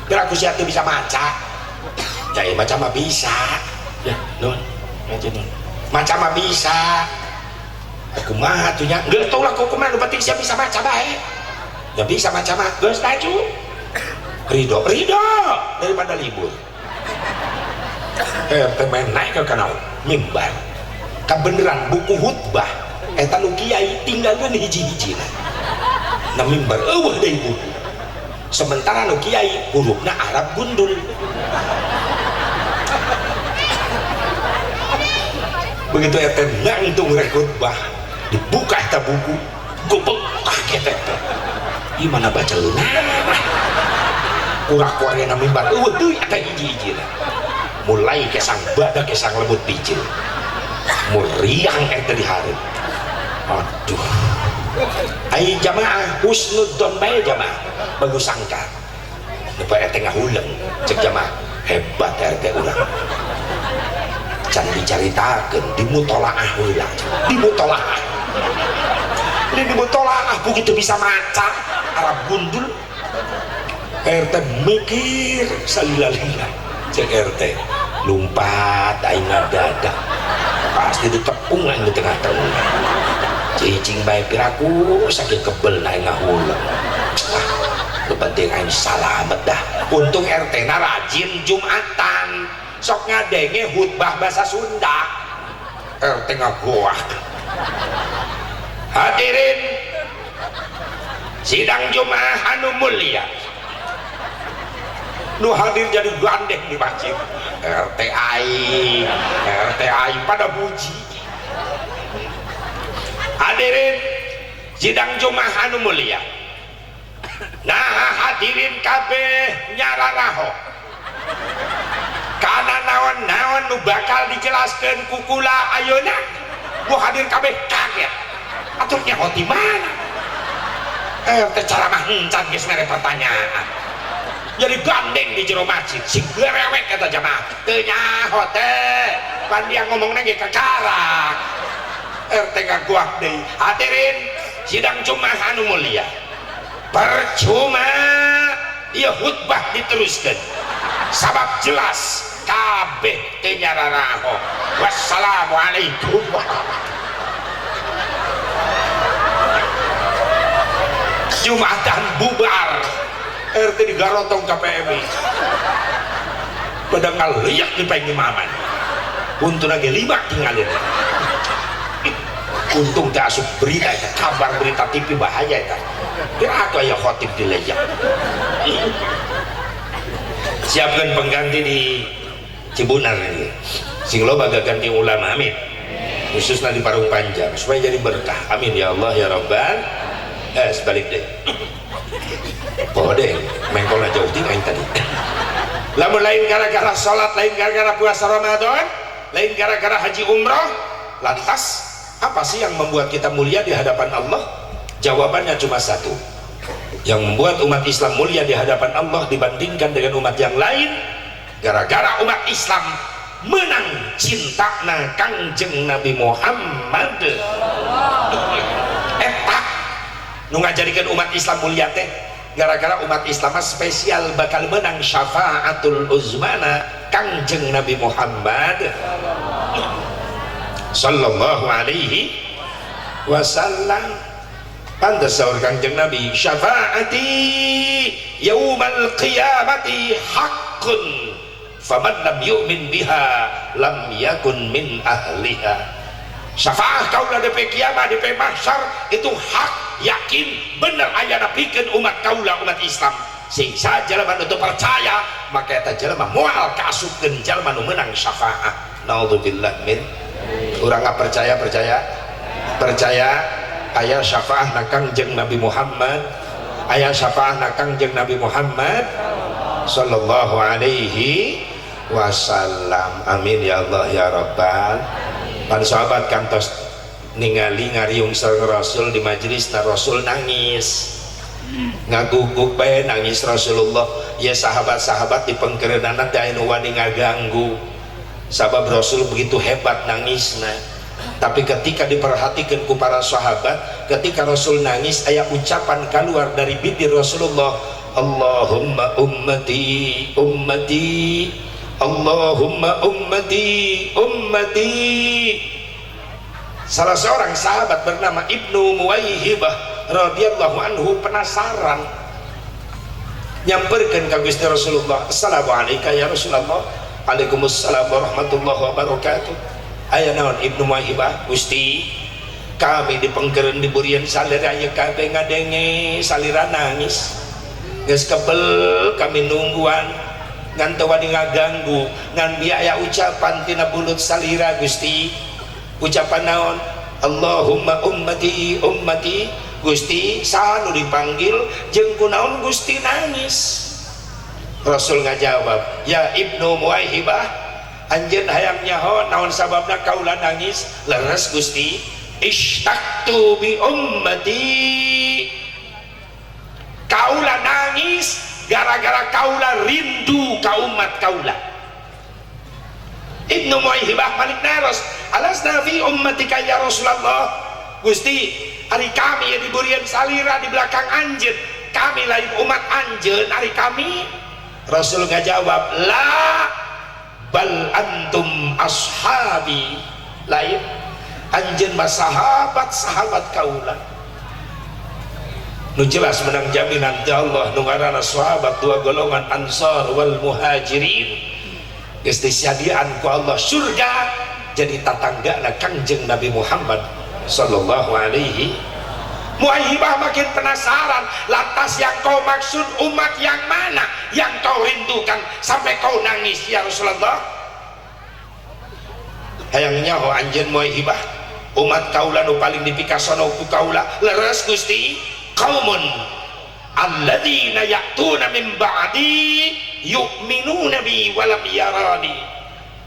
biar aku sia teu bisa maca jai maca mah bisa ya nun maca nun maca mah bisa kumaha tuh nya geus tau lah kok kumaha nu penting siap bisa maca bae ya bisa maca mah geus maju ridho daripada libur temen naik ke kanal mimbar kabeneran buku khutbah eta nu kiai tinggalkeun hiji-hijina na mimbar eueuh deui buku sementara nu kiai hurufna Arab gundul begitu eta nangtung rek khutbah dibuka eta buku gopek kaget eta gimana baca leuna urang Korea mimbar eueuh deui eta hiji-hijina mulai kesang badak kesang lembut picil muriang eta di hareup aduh ai jamaah husnudzon bae jamaah bagus sangka depa eta ngahuleung cek jamaah hebat RT urang can dicaritakeun di mutolaah heula di mutolaah begitu bisa maca Arab gundul RT mikir salila-lila cek RT lumpat aing ngadadak pasti ditepung aing di tengah-tengah cicing bae piraku saking kebel aing ngahuleung penting aing salamet dah. Untung RT na rajin Jumatan sok ngadenge khutbah bahasa Sunda. RT ngagoak. Hadirin sidang Jumat anu mulia, nu hadir jadi gandeng di masjid. RT aing pada puji. Hadirin sidang Jumat anu mulia, nah hadirin kabeh nyararaho karena naon-naon nu bakal dijelaskan kukula ayeuna ku hadir kabeh kaget atuh nyaho di mana teh cara mah encan geus mere pertanyaan jadi gandeng di jero masjid sing gerewek kata jamaah teu nyaho teh pan dia ngomongna ge kakarak RT ngaguak deui. Hadirin sidang Jumat anu mulia, percuma ieu khutbah diteruskeun sabab jelas kabeh teu nyararaho. Wassalamualaikum Jumatan bubar RT digarotong KPMI pada ngaliak di pengimaman untuk lagi 5 tinggalin. Untung tak asup berita itu, kabar berita TV bahaya itu. Kira aku ya khotib dilejak. Siapkan pengganti di Cibunar ini. Sing loba ganti ulama, amin. Khususnya di Parung Panjang supaya jadi berkah, amin ya Allah ya Rabbal. Sebalik deh. Oh deh, mengkolnya jauh tinggal tadi. Lamun lain gara-gara sholat, lain gara-gara puasa Ramadan, lain gara-gara haji umroh, lantas apa sih yang membuat kita mulia di hadapan Allah? Jawabannya cuma satu. Yang membuat umat Islam mulia di hadapan Allah dibandingkan dengan umat yang lain, gara-gara umat Islam menang cinta na Kangjeng Nabi Muhammad. Etak nu ngajadikeun umat Islam mulia teh gara-gara umat Islam spesial bakal menang syafaatul uzmana Kangjeng Nabi Muhammad sallallahu alaihi wasallam. Pantes saur Kangjeng Nabi, syafaati yaumal qiyamati haqqun faman lam yu'min biha lam yakun min ahliha. Syafaat kaula DP kiamat DP mahsyar itu hak, yakin bener aya napikeun umat kaula umat Islam. Sing sajalma nu teu percaya maka eta jelema moal kaasupkeun jalma nu meunang syafaat. Naudzubillah min. Urang nggak percaya ayah syafaat na Kangjeng Nabi Muhammad, ayah syafaat na Kangjeng Nabi Muhammad sallallahu alaihi wasallam. Amin ya Allah ya Rabbal. Para sahabat kantos ningali ngariung sareng Rasul di majelis na Rasul nangis ngaguguk bae nangis Rasulullah. Ya sahabat-sahabat di pengkerenana teh anu wani ngaganggu sabab Rasul begitu hebat nangisna. Tapi ketika diperhatikan ku para sahabat, ketika Rasul nangis aya ucapan keluar dari bibir Rasulullah, Allahumma ummati ummati, Allahumma ummati ummati. Salah seorang sahabat bernama Ibnu Muwaihibah radhiyallahu anhu penasaran nyamperkeun ka Gusti Rasulullah, assalamualaikum ya Rasulullah. Waalaikumsalam warahmatullahi wabarakatuh. Aya naon Ibnu Muwaihibah? Gusti, kami di pengkeureun di burian salira aya kabeh ngadenge salira nangis. Geus kebel kami nungguan ngan teu wani ngaganggu ngan biaya ucapan tina bulut salira Gusti. Ucapan naon? Allahumma ummati ummati. Gusti saha nu dipanggil jeung kunaon Gusti nangis? Rasul ngajawab, ya Ibnu Muwaihibah, anjeun hayang nyaho naon sababna kaula nangis? Leres Gusti, ishtaqtu bi ummati. Kaula nangis gara-gara kaula rindu ka umat kaula. Ibnu Muwaihibah balik naros, alasna fi ummatika ya Rasulullah. Gusti, ari kami ya di burian salira di belakang anjeun, kami lain umat anjeun ari kami. Rasul ngajawab, la bal antum ashabi. Lain anjeun mah sahabat kaula. nu jelas menang jaminan ti Allah nu ngaranna sahabat dua golongan Ansar wal Muhajirin geus disadiaan ku Allah surga jadi tatanggana Kangjeng Nabi Muhammad sallallahu alaihi. Muaihibah makin penasaran, lantas yang kau maksud umat yang mana yang kau rindukan sampai kau nangis ya Rasulullah? Hayang nyaho anjeun Muaihibah, umat kaula nu paling dipikasono ku kaula leres Gusti, qaumun alladzina ya'tuna min ba'di yu'minuna bi wa lam yarani.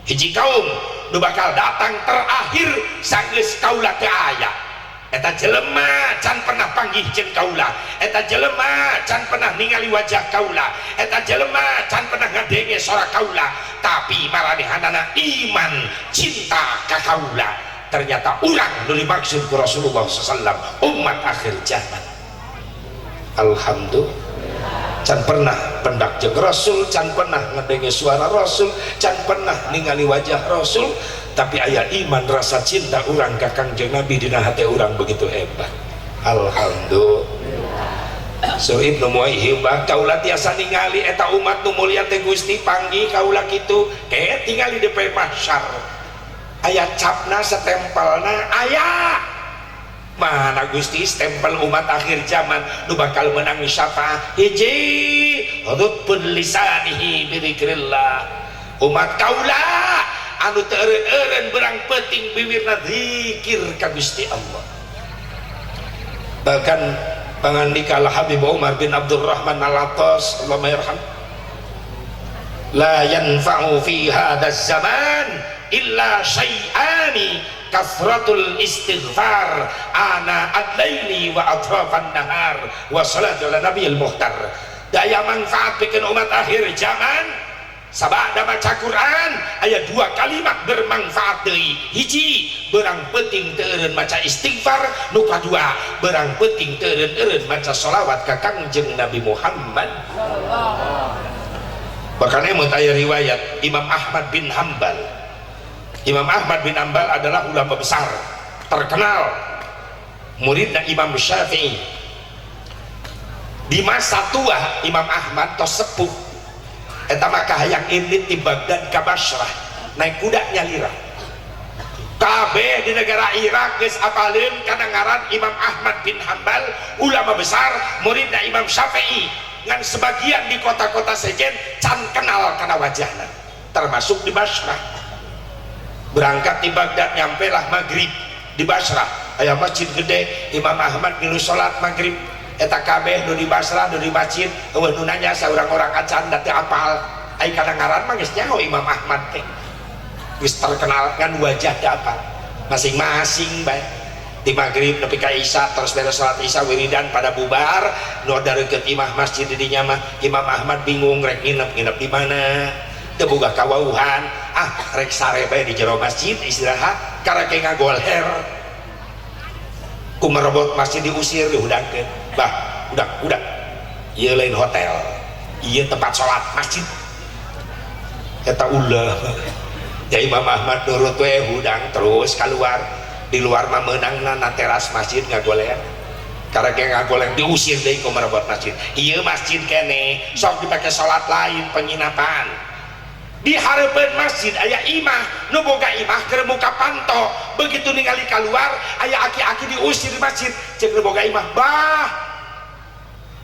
Hiji kaum nu bakal datang terakhir sanggeus kaula teu aya. Eta jelema can pernah panggih jeung kaula, eta jelema can pernah ningali wajah kaula, eta jelema can pernah ngadenge suara kaula, tapi maranehanana iman cinta ka kaula. Ternyata urang nu dimaksud ku Rasulullah SAW umat akhir zaman. Alhamdulillah can pernah pendak jeung Rasul, can pernah ngadenge suara Rasul, can pernah ningali wajah Rasul, tapi aya iman rasa cinta urang ka Kangjeng Nabi dina hati urang begitu hebat. Alhamdulillah. So Ibnu Muaihibah kaula tiasa ningali eta umat nu mulia teh Gusti panggih kaula kitu ke tingali di mahsyar aya capna satempelna aya mana Gusti stempel umat akhir zaman nu bakal menang syafaat hiji hudud lisanihi bi dzikrillah umat kaula anu teu eureun berang penting bibirna zikir ka Gusti Allah. Bahkan pangandika Habib Umar bin Abdurrahman Al-Attas Allahumma yarham, la yanfa'u fi hadzal zaman illa syai'ani kasratul istighfar ana ad-laili wa atrafan nahar wa salatu ala nabiyil muhtar. Daya manfaat bikin umat akhir zaman sabada baca Quran aya dua kalimat bermanfaat deui. Hiji berang penting teu eureun maca istighfar, nu kadua berang penting teu eureun maca sholawat ka Kangjeng Nabi Muhammad. Bahkan emut aya riwayat Imam Ahmad bin Hambal. Imam Ahmad bin Hambal adalah ulama besar terkenal, muridna Imam Syafi'i. Di masa tua Imam Ahmad tos sepuh eta maka hayang indit di Baghdad ka Basrah naik kuda nyalira kabeh di negara Irak geus apaleun kana ngaran Imam Ahmad bin Hambal ulama besar muridna Imam Syafi'i ngan sebagian di kota-kota sejen can kenal kana wajahna termasuk di Basrah. Berangkat di Baghdad nyampe lah maghrib di Basrah aya masjid gede Imam Ahmad ngilu salat maghrib eta kabeh nu di Basrah nu di masjid eueuh nu nanya saurang orang acan da teu apal ai kadangaran mah geus nyaho Imam Ahmad teh geus terkenal kan wajah teu apal masing-masing bae di maghrib nepi ka isya terus beres salat isya wiridan pada bubar nu dareukeuh imah masjid di dinya mah Imam Ahmad bingung rek nginep di mana teu boga kawauhan rek sare bae di jero masjid istirahat karek ngagoler kumerebot masjid diusir dihudangkeun bah udah ieu lain hotel ieu tempat sholat masjid eta ulah ya Imam Ahmad nurut we hudang terus keluar di luar mah meunangna na teras masjid ngagoler karek ngagoler diusir deui kumerebot masjid ieu masjid kene sok dipake sholat lain penginapan. Di hareupeun masjid aya imah nu boga imah keur muka panto begitu ningali keluar aya aki-aki diusir di masjid ceuk nu boga imah bah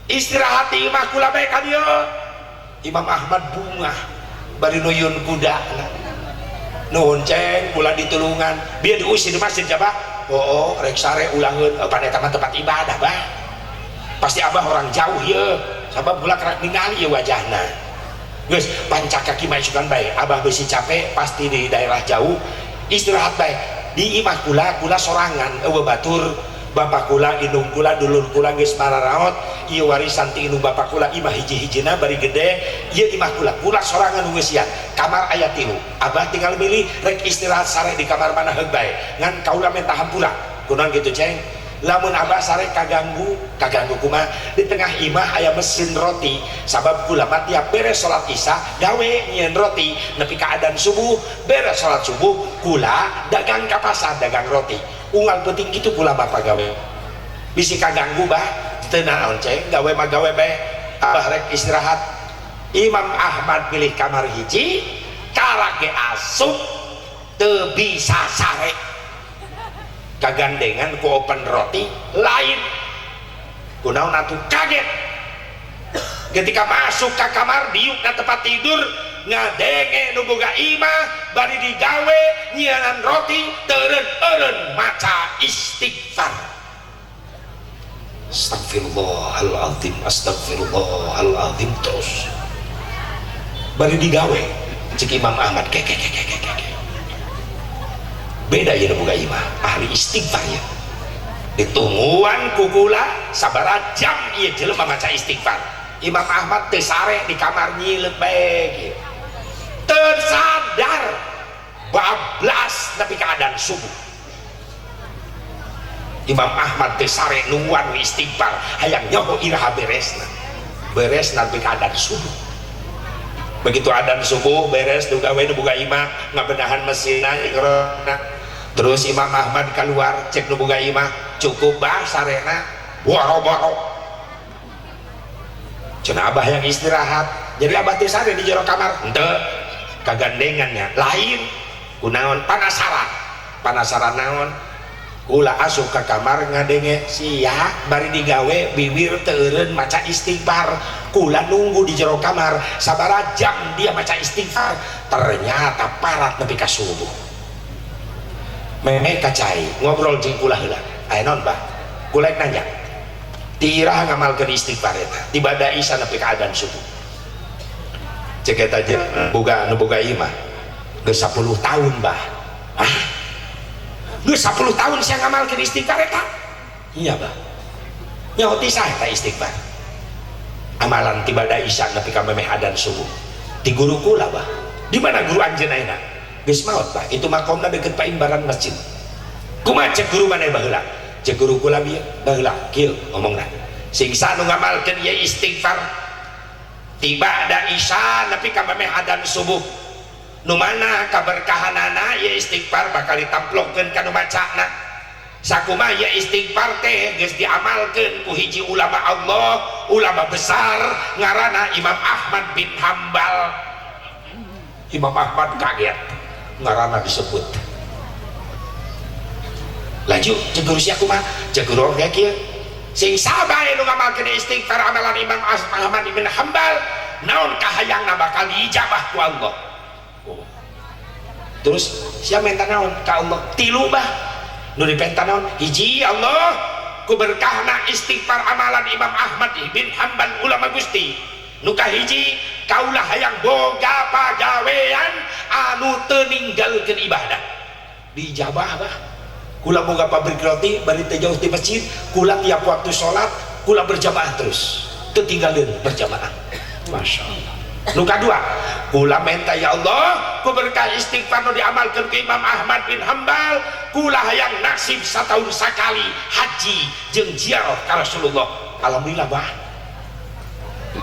istirahat di imah kula bae ka dieu. Imam Ahmad bungah bari nuyun kudana nuhun ceng kula ditulungan bieu diusir di masjid jabah rek sare ulangeun pada tempat ibadah bah pasti abah orang jauh ye sabab kula kerak ningali ye wajahna geus pancak kaki maisukan bae abah beusi capek pasti di daerah jauh istirahat bae di imah kula sorangan eueuh batur bapak kula indung kula dulur kula geus mararaot ieu warisan ti indung bapak kula imah hiji-hijina bari gede ieu imah kula sorangan geus sian kamar aya 3 abah tinggal milih rek istirahat sare di kamar mana heug bae ngan kaula minta hampura kunaon kitu ceng lamun abah sare kaganggu kumaha di tengah imah aya mesin roti sabab kula mah tiap beres salat isya gawe nyieun roti nepi ka adzan subuh beres salat subuh kula dagang ka pasar dagang roti unggal penting kitu kula bapak gawe bisi kaganggu bah teu naon ceng gawe mah gawe bae abah rek istirahat. Imam Ahmad pilih kamar hiji kalage asup teu bisa sare kagandengan ku open roti lain kunaon atuh kaget ketika masuk ke kamar diuk na tempat tidur ngadenge nu boga imah bari digawe nyianan roti teureun-eureun maca istighfar. Astagfirullahaladzim, astagfirullahaladzim terus bari digawe cek Imam Ahmad keke beda ya nu boga imah ahli istighfar ya ditungguan kukula sabaraha jam ieu jelema maca istighfar. Imam Ahmad teu sare di kamar nyileut bae teu sadar bablas nepi ka adzan subuh. Imam Ahmad teu sare nungguan istighfar hayang nyoho iraha beres nepi ka adzan subuh. Begitu adzan subuh beres nu gawe nu boga imah ngabenahan mesinna ikrona terus Imam Ahmad keluar cek nu boga imah cukup bah sarena boro-boro cenah abah yang istirahat jadi abah teh sare di jero kamar henteu kagandengannya lain kunaon panasaran naon kula asup ka kamar ngadenge sia bari digawe bibir teureun maca istighfar kula nunggu di jero kamar sabaraha jam dia maca istighfar ternyata parat nepi ka subuh. Meme kacai ngobrol jeung kula heula aya naon bah kula nanya tirah ngamalkeun istighfar eta tibada isya nepi ka adzan subuh cek eta je boga nu boga imah geus 10 tahun bah geus 10 tahun sia ngamalkeun istighfar eta iya bah nyaho ti saha eta istighfar amalan tibada isya nepi ka memeh adzan subuh ti guru kula bah di mana guru anjeun ayeuna geus maot bah itu makomna deket paimbaran masjid kumaha cek guru maneh baheula cek guru kula bieu baheula kieu ngomongna sing sanu ngamalkeun ieu istighfar tiba da isya nepi ka memeh adzan subuh nu mana kaberkahanana ieu istighfar bakal ditamplokeun ka nu macana sakumaha ieu istighfar teh geus diamalkeun ku hiji ulama Allah ulama besar ngaranna Imam Ahmad bin Hambal. Imam Ahmad kaget ngaranna disebut laju cegur sia kumaha cegur orangnya kieu sing sabae nu ngamalkeun istighfar amalan Imam Ahmad bin Hambal naon kahayangna bakal diijabah ku Allah. Terus sia minta naon ka Allah tilu bah nu dipenta naon hiji Allah ku berkahna istighfar amalan Imam Ahmad bin Hambal ulama Gusti nu kahiji kaulah hayang boga pagawean anu teu ninggalkeun ibadah dijabah bah kula boga pabrik roti bari teh jauh di masjid kula tiap waktu sholat kula berjamaah terus teu tinggalkeun berjamaah. Masya Allah. Nu kadua kula minta ya Allah ku berkah istighfar nu diamalkeun ku Imam Ahmad bin Hambal kula hayang nasib satahun sakali haji jeung ziarah ka Rasulullah. Alhamdulillah bah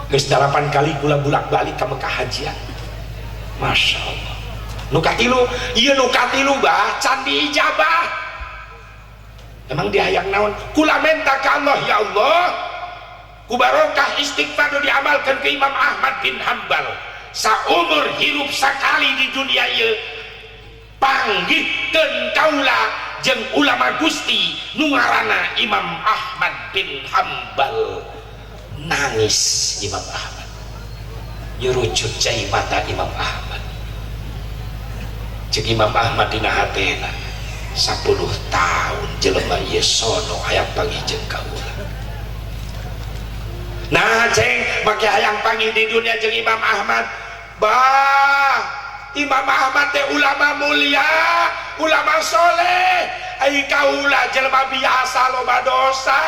geus 8 kali kula bulak-balik ka Mekah hajian. Masya Allah. Nu katilu ieu nu katilu bah can diijabah. Emang dia hayang naon? Kula minta ka Allah ya Allah ku barokah istighfar nu diamalkeun ke Imam Ahmad bin Hambal saumur hirup sakali di dunia ieu panggihkeun kaula jeung ulama Gusti nu ngaranna Imam Ahmad bin Hambal. Nangis Imam Ahmad nyurucut cai mata Imam Ahmad cek Imam Ahmad dina hatena 10 tahun jelema ieu sono hayang panggih jeung kaula. Nah ceng make hayang panggih di dunia jeung Imam Ahmad bah Imam Ahmad teh ulama mulia ulama soleh ai kaula jelema biasa loba dosa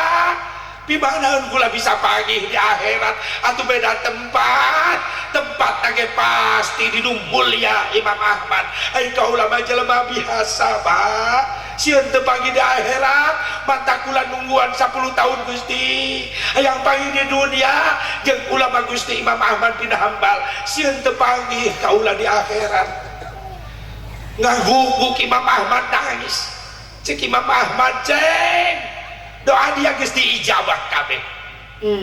Pimanaun kula bisa pagih di akhirat atau beda tempat nage pasti di mulia Imam Ahmad. Ai kaula mah jelema biasa ba sieun teu pagih di akhirat manta kula nungguan 10 tahun Gusti hayang pagih di dunia jeung ulama Gusti Imam Ahmad bin Hambal sieun teu pagih kaula di akhirat. Ngaguguk Imam Ahmad nangis cek Imam Ahmad ceng doa dia geus diijabah kabeh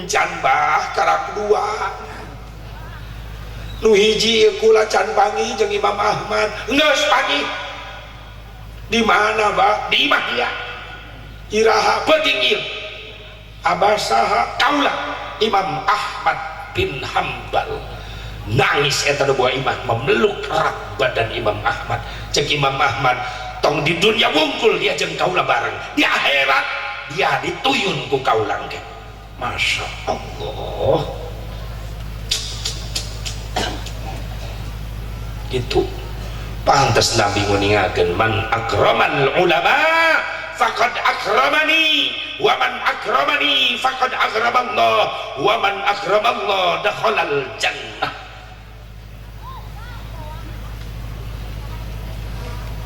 can bah karak dua nu hiji kula can pangi jeung Imam Ahmad geus pangi di mana bah di imah dia iraha penting ieu abah saha kaula Imam Ahmad bin Hambal nangis eta dua imah memeluk erat badan Imam Ahmad cek Imam Ahmad tong di dunia wungkul dia jeung kaula bareng di akhirat dia dituyun ku kaula ge masya Allah gitu pantes Nabi nguningakeun man akramal ulama faqad akramani wa man akramani faqad akramallah wa man akramallah dakhalal jannah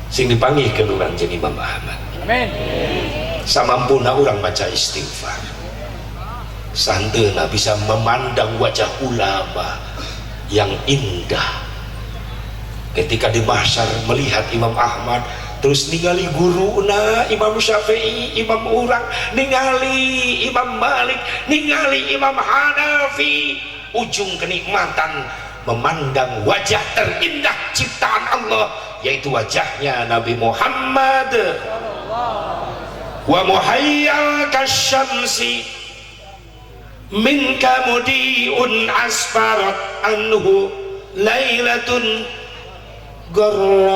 sing dipanggihkeun urang jeung Imam Ahmad amin samampuna urang baca istighfar santeuna bisa memandang wajah ulama yang indah ketika di mahsyar melihat Imam Ahmad terus ningali guruna Imam Syafi'i imam urang ningali Imam Malik ningali Imam Hanafi ujung kenikmatan memandang wajah terindah ciptaan Allah yaitu wajahnya Nabi Muhammad wa muhayyal kasyamsi minka mudiun asfarat anhu lailatun Garra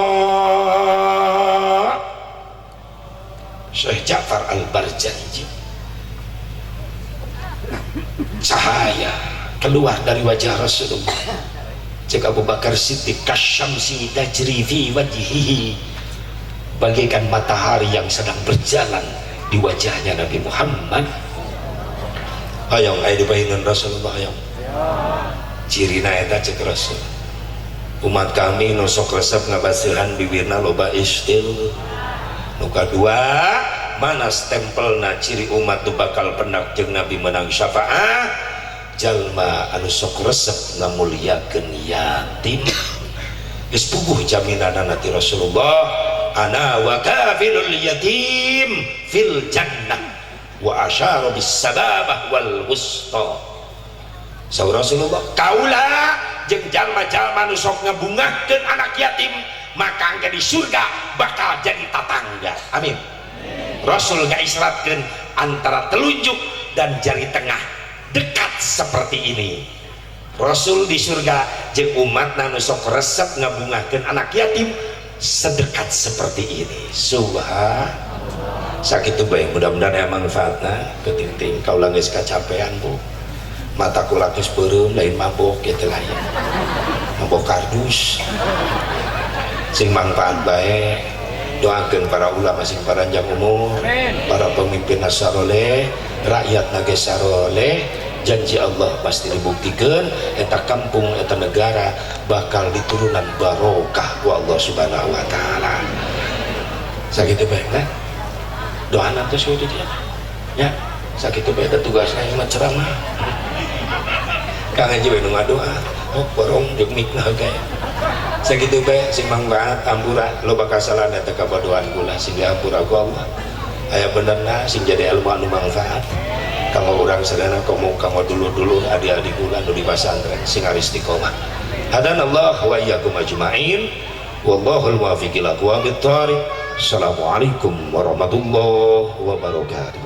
Syekh Ja'far Al-Barjanji cahaya keluar dari wajah Rasulullah cek Abu Bakar Siddiq kasyamsi tajri fi wajhihi bagaikan matahari yang sedang berjalan di wajahnya Nabi Muhammad hayang aya dipahingan Rasulullah hayang cirina eta cek Rasul umat kami nusok resep ngabasihan bibirna loba istil nu kadua mana stempelna ciri umat tu bakal penak jeung Nabi menang syafaat jalma anu sok resep ngamuliakeun yatim geus puguh jaminanna ti Rasulullah ana wa kafilul yatim fil jannah wa asyara bis sababah wal wusta saur Rasulullah kaula jeung jalma-jalma nu sok ngabungahkeun anak yatim maka engke di surga bakal jadi tatangga amin Rasul ngaisratkeun antara telunjuk dan jari tengah dekat seperti ini Rasul di surga jeung umatna nu sok resep ngabungahkeun anak yatim sedekat seperti ini subhanallah sakitu bae mudah-mudahan aya manfaatna penting kaula geus kacapean Bu mata kula geus beureum lain mabok kitu lah ya mabok kardus sing manfaat bae doakeun para ulama sing panjang umur para pemimpin saroleh rakyat nage saroleh janji Allah pasti dibuktikeun eta kampung eta negara bakal diturunan barokah ku Allah Subhanahu wa taala sakitu bae kan doana teh sudah dia ya sakitu bae tugasna mah ceramah Kang Haji we nu ngadoa oh borong jeung mikna gaya sakitu bae sing mangfaat ampura loba kasalahan eta kabodohan kula sing diampura ku Allah aya benerna sing jadi ilmu anu manfaat kanggo urang sadana kanggo dulur-dulur adik-adik kula nu di pasantren sing ari istiqomah hadanallah wa iyyakum ajmain wallahul muwaffiq ila aqwamit thoriq assalamualaikum warahmatullahi wabarakatuh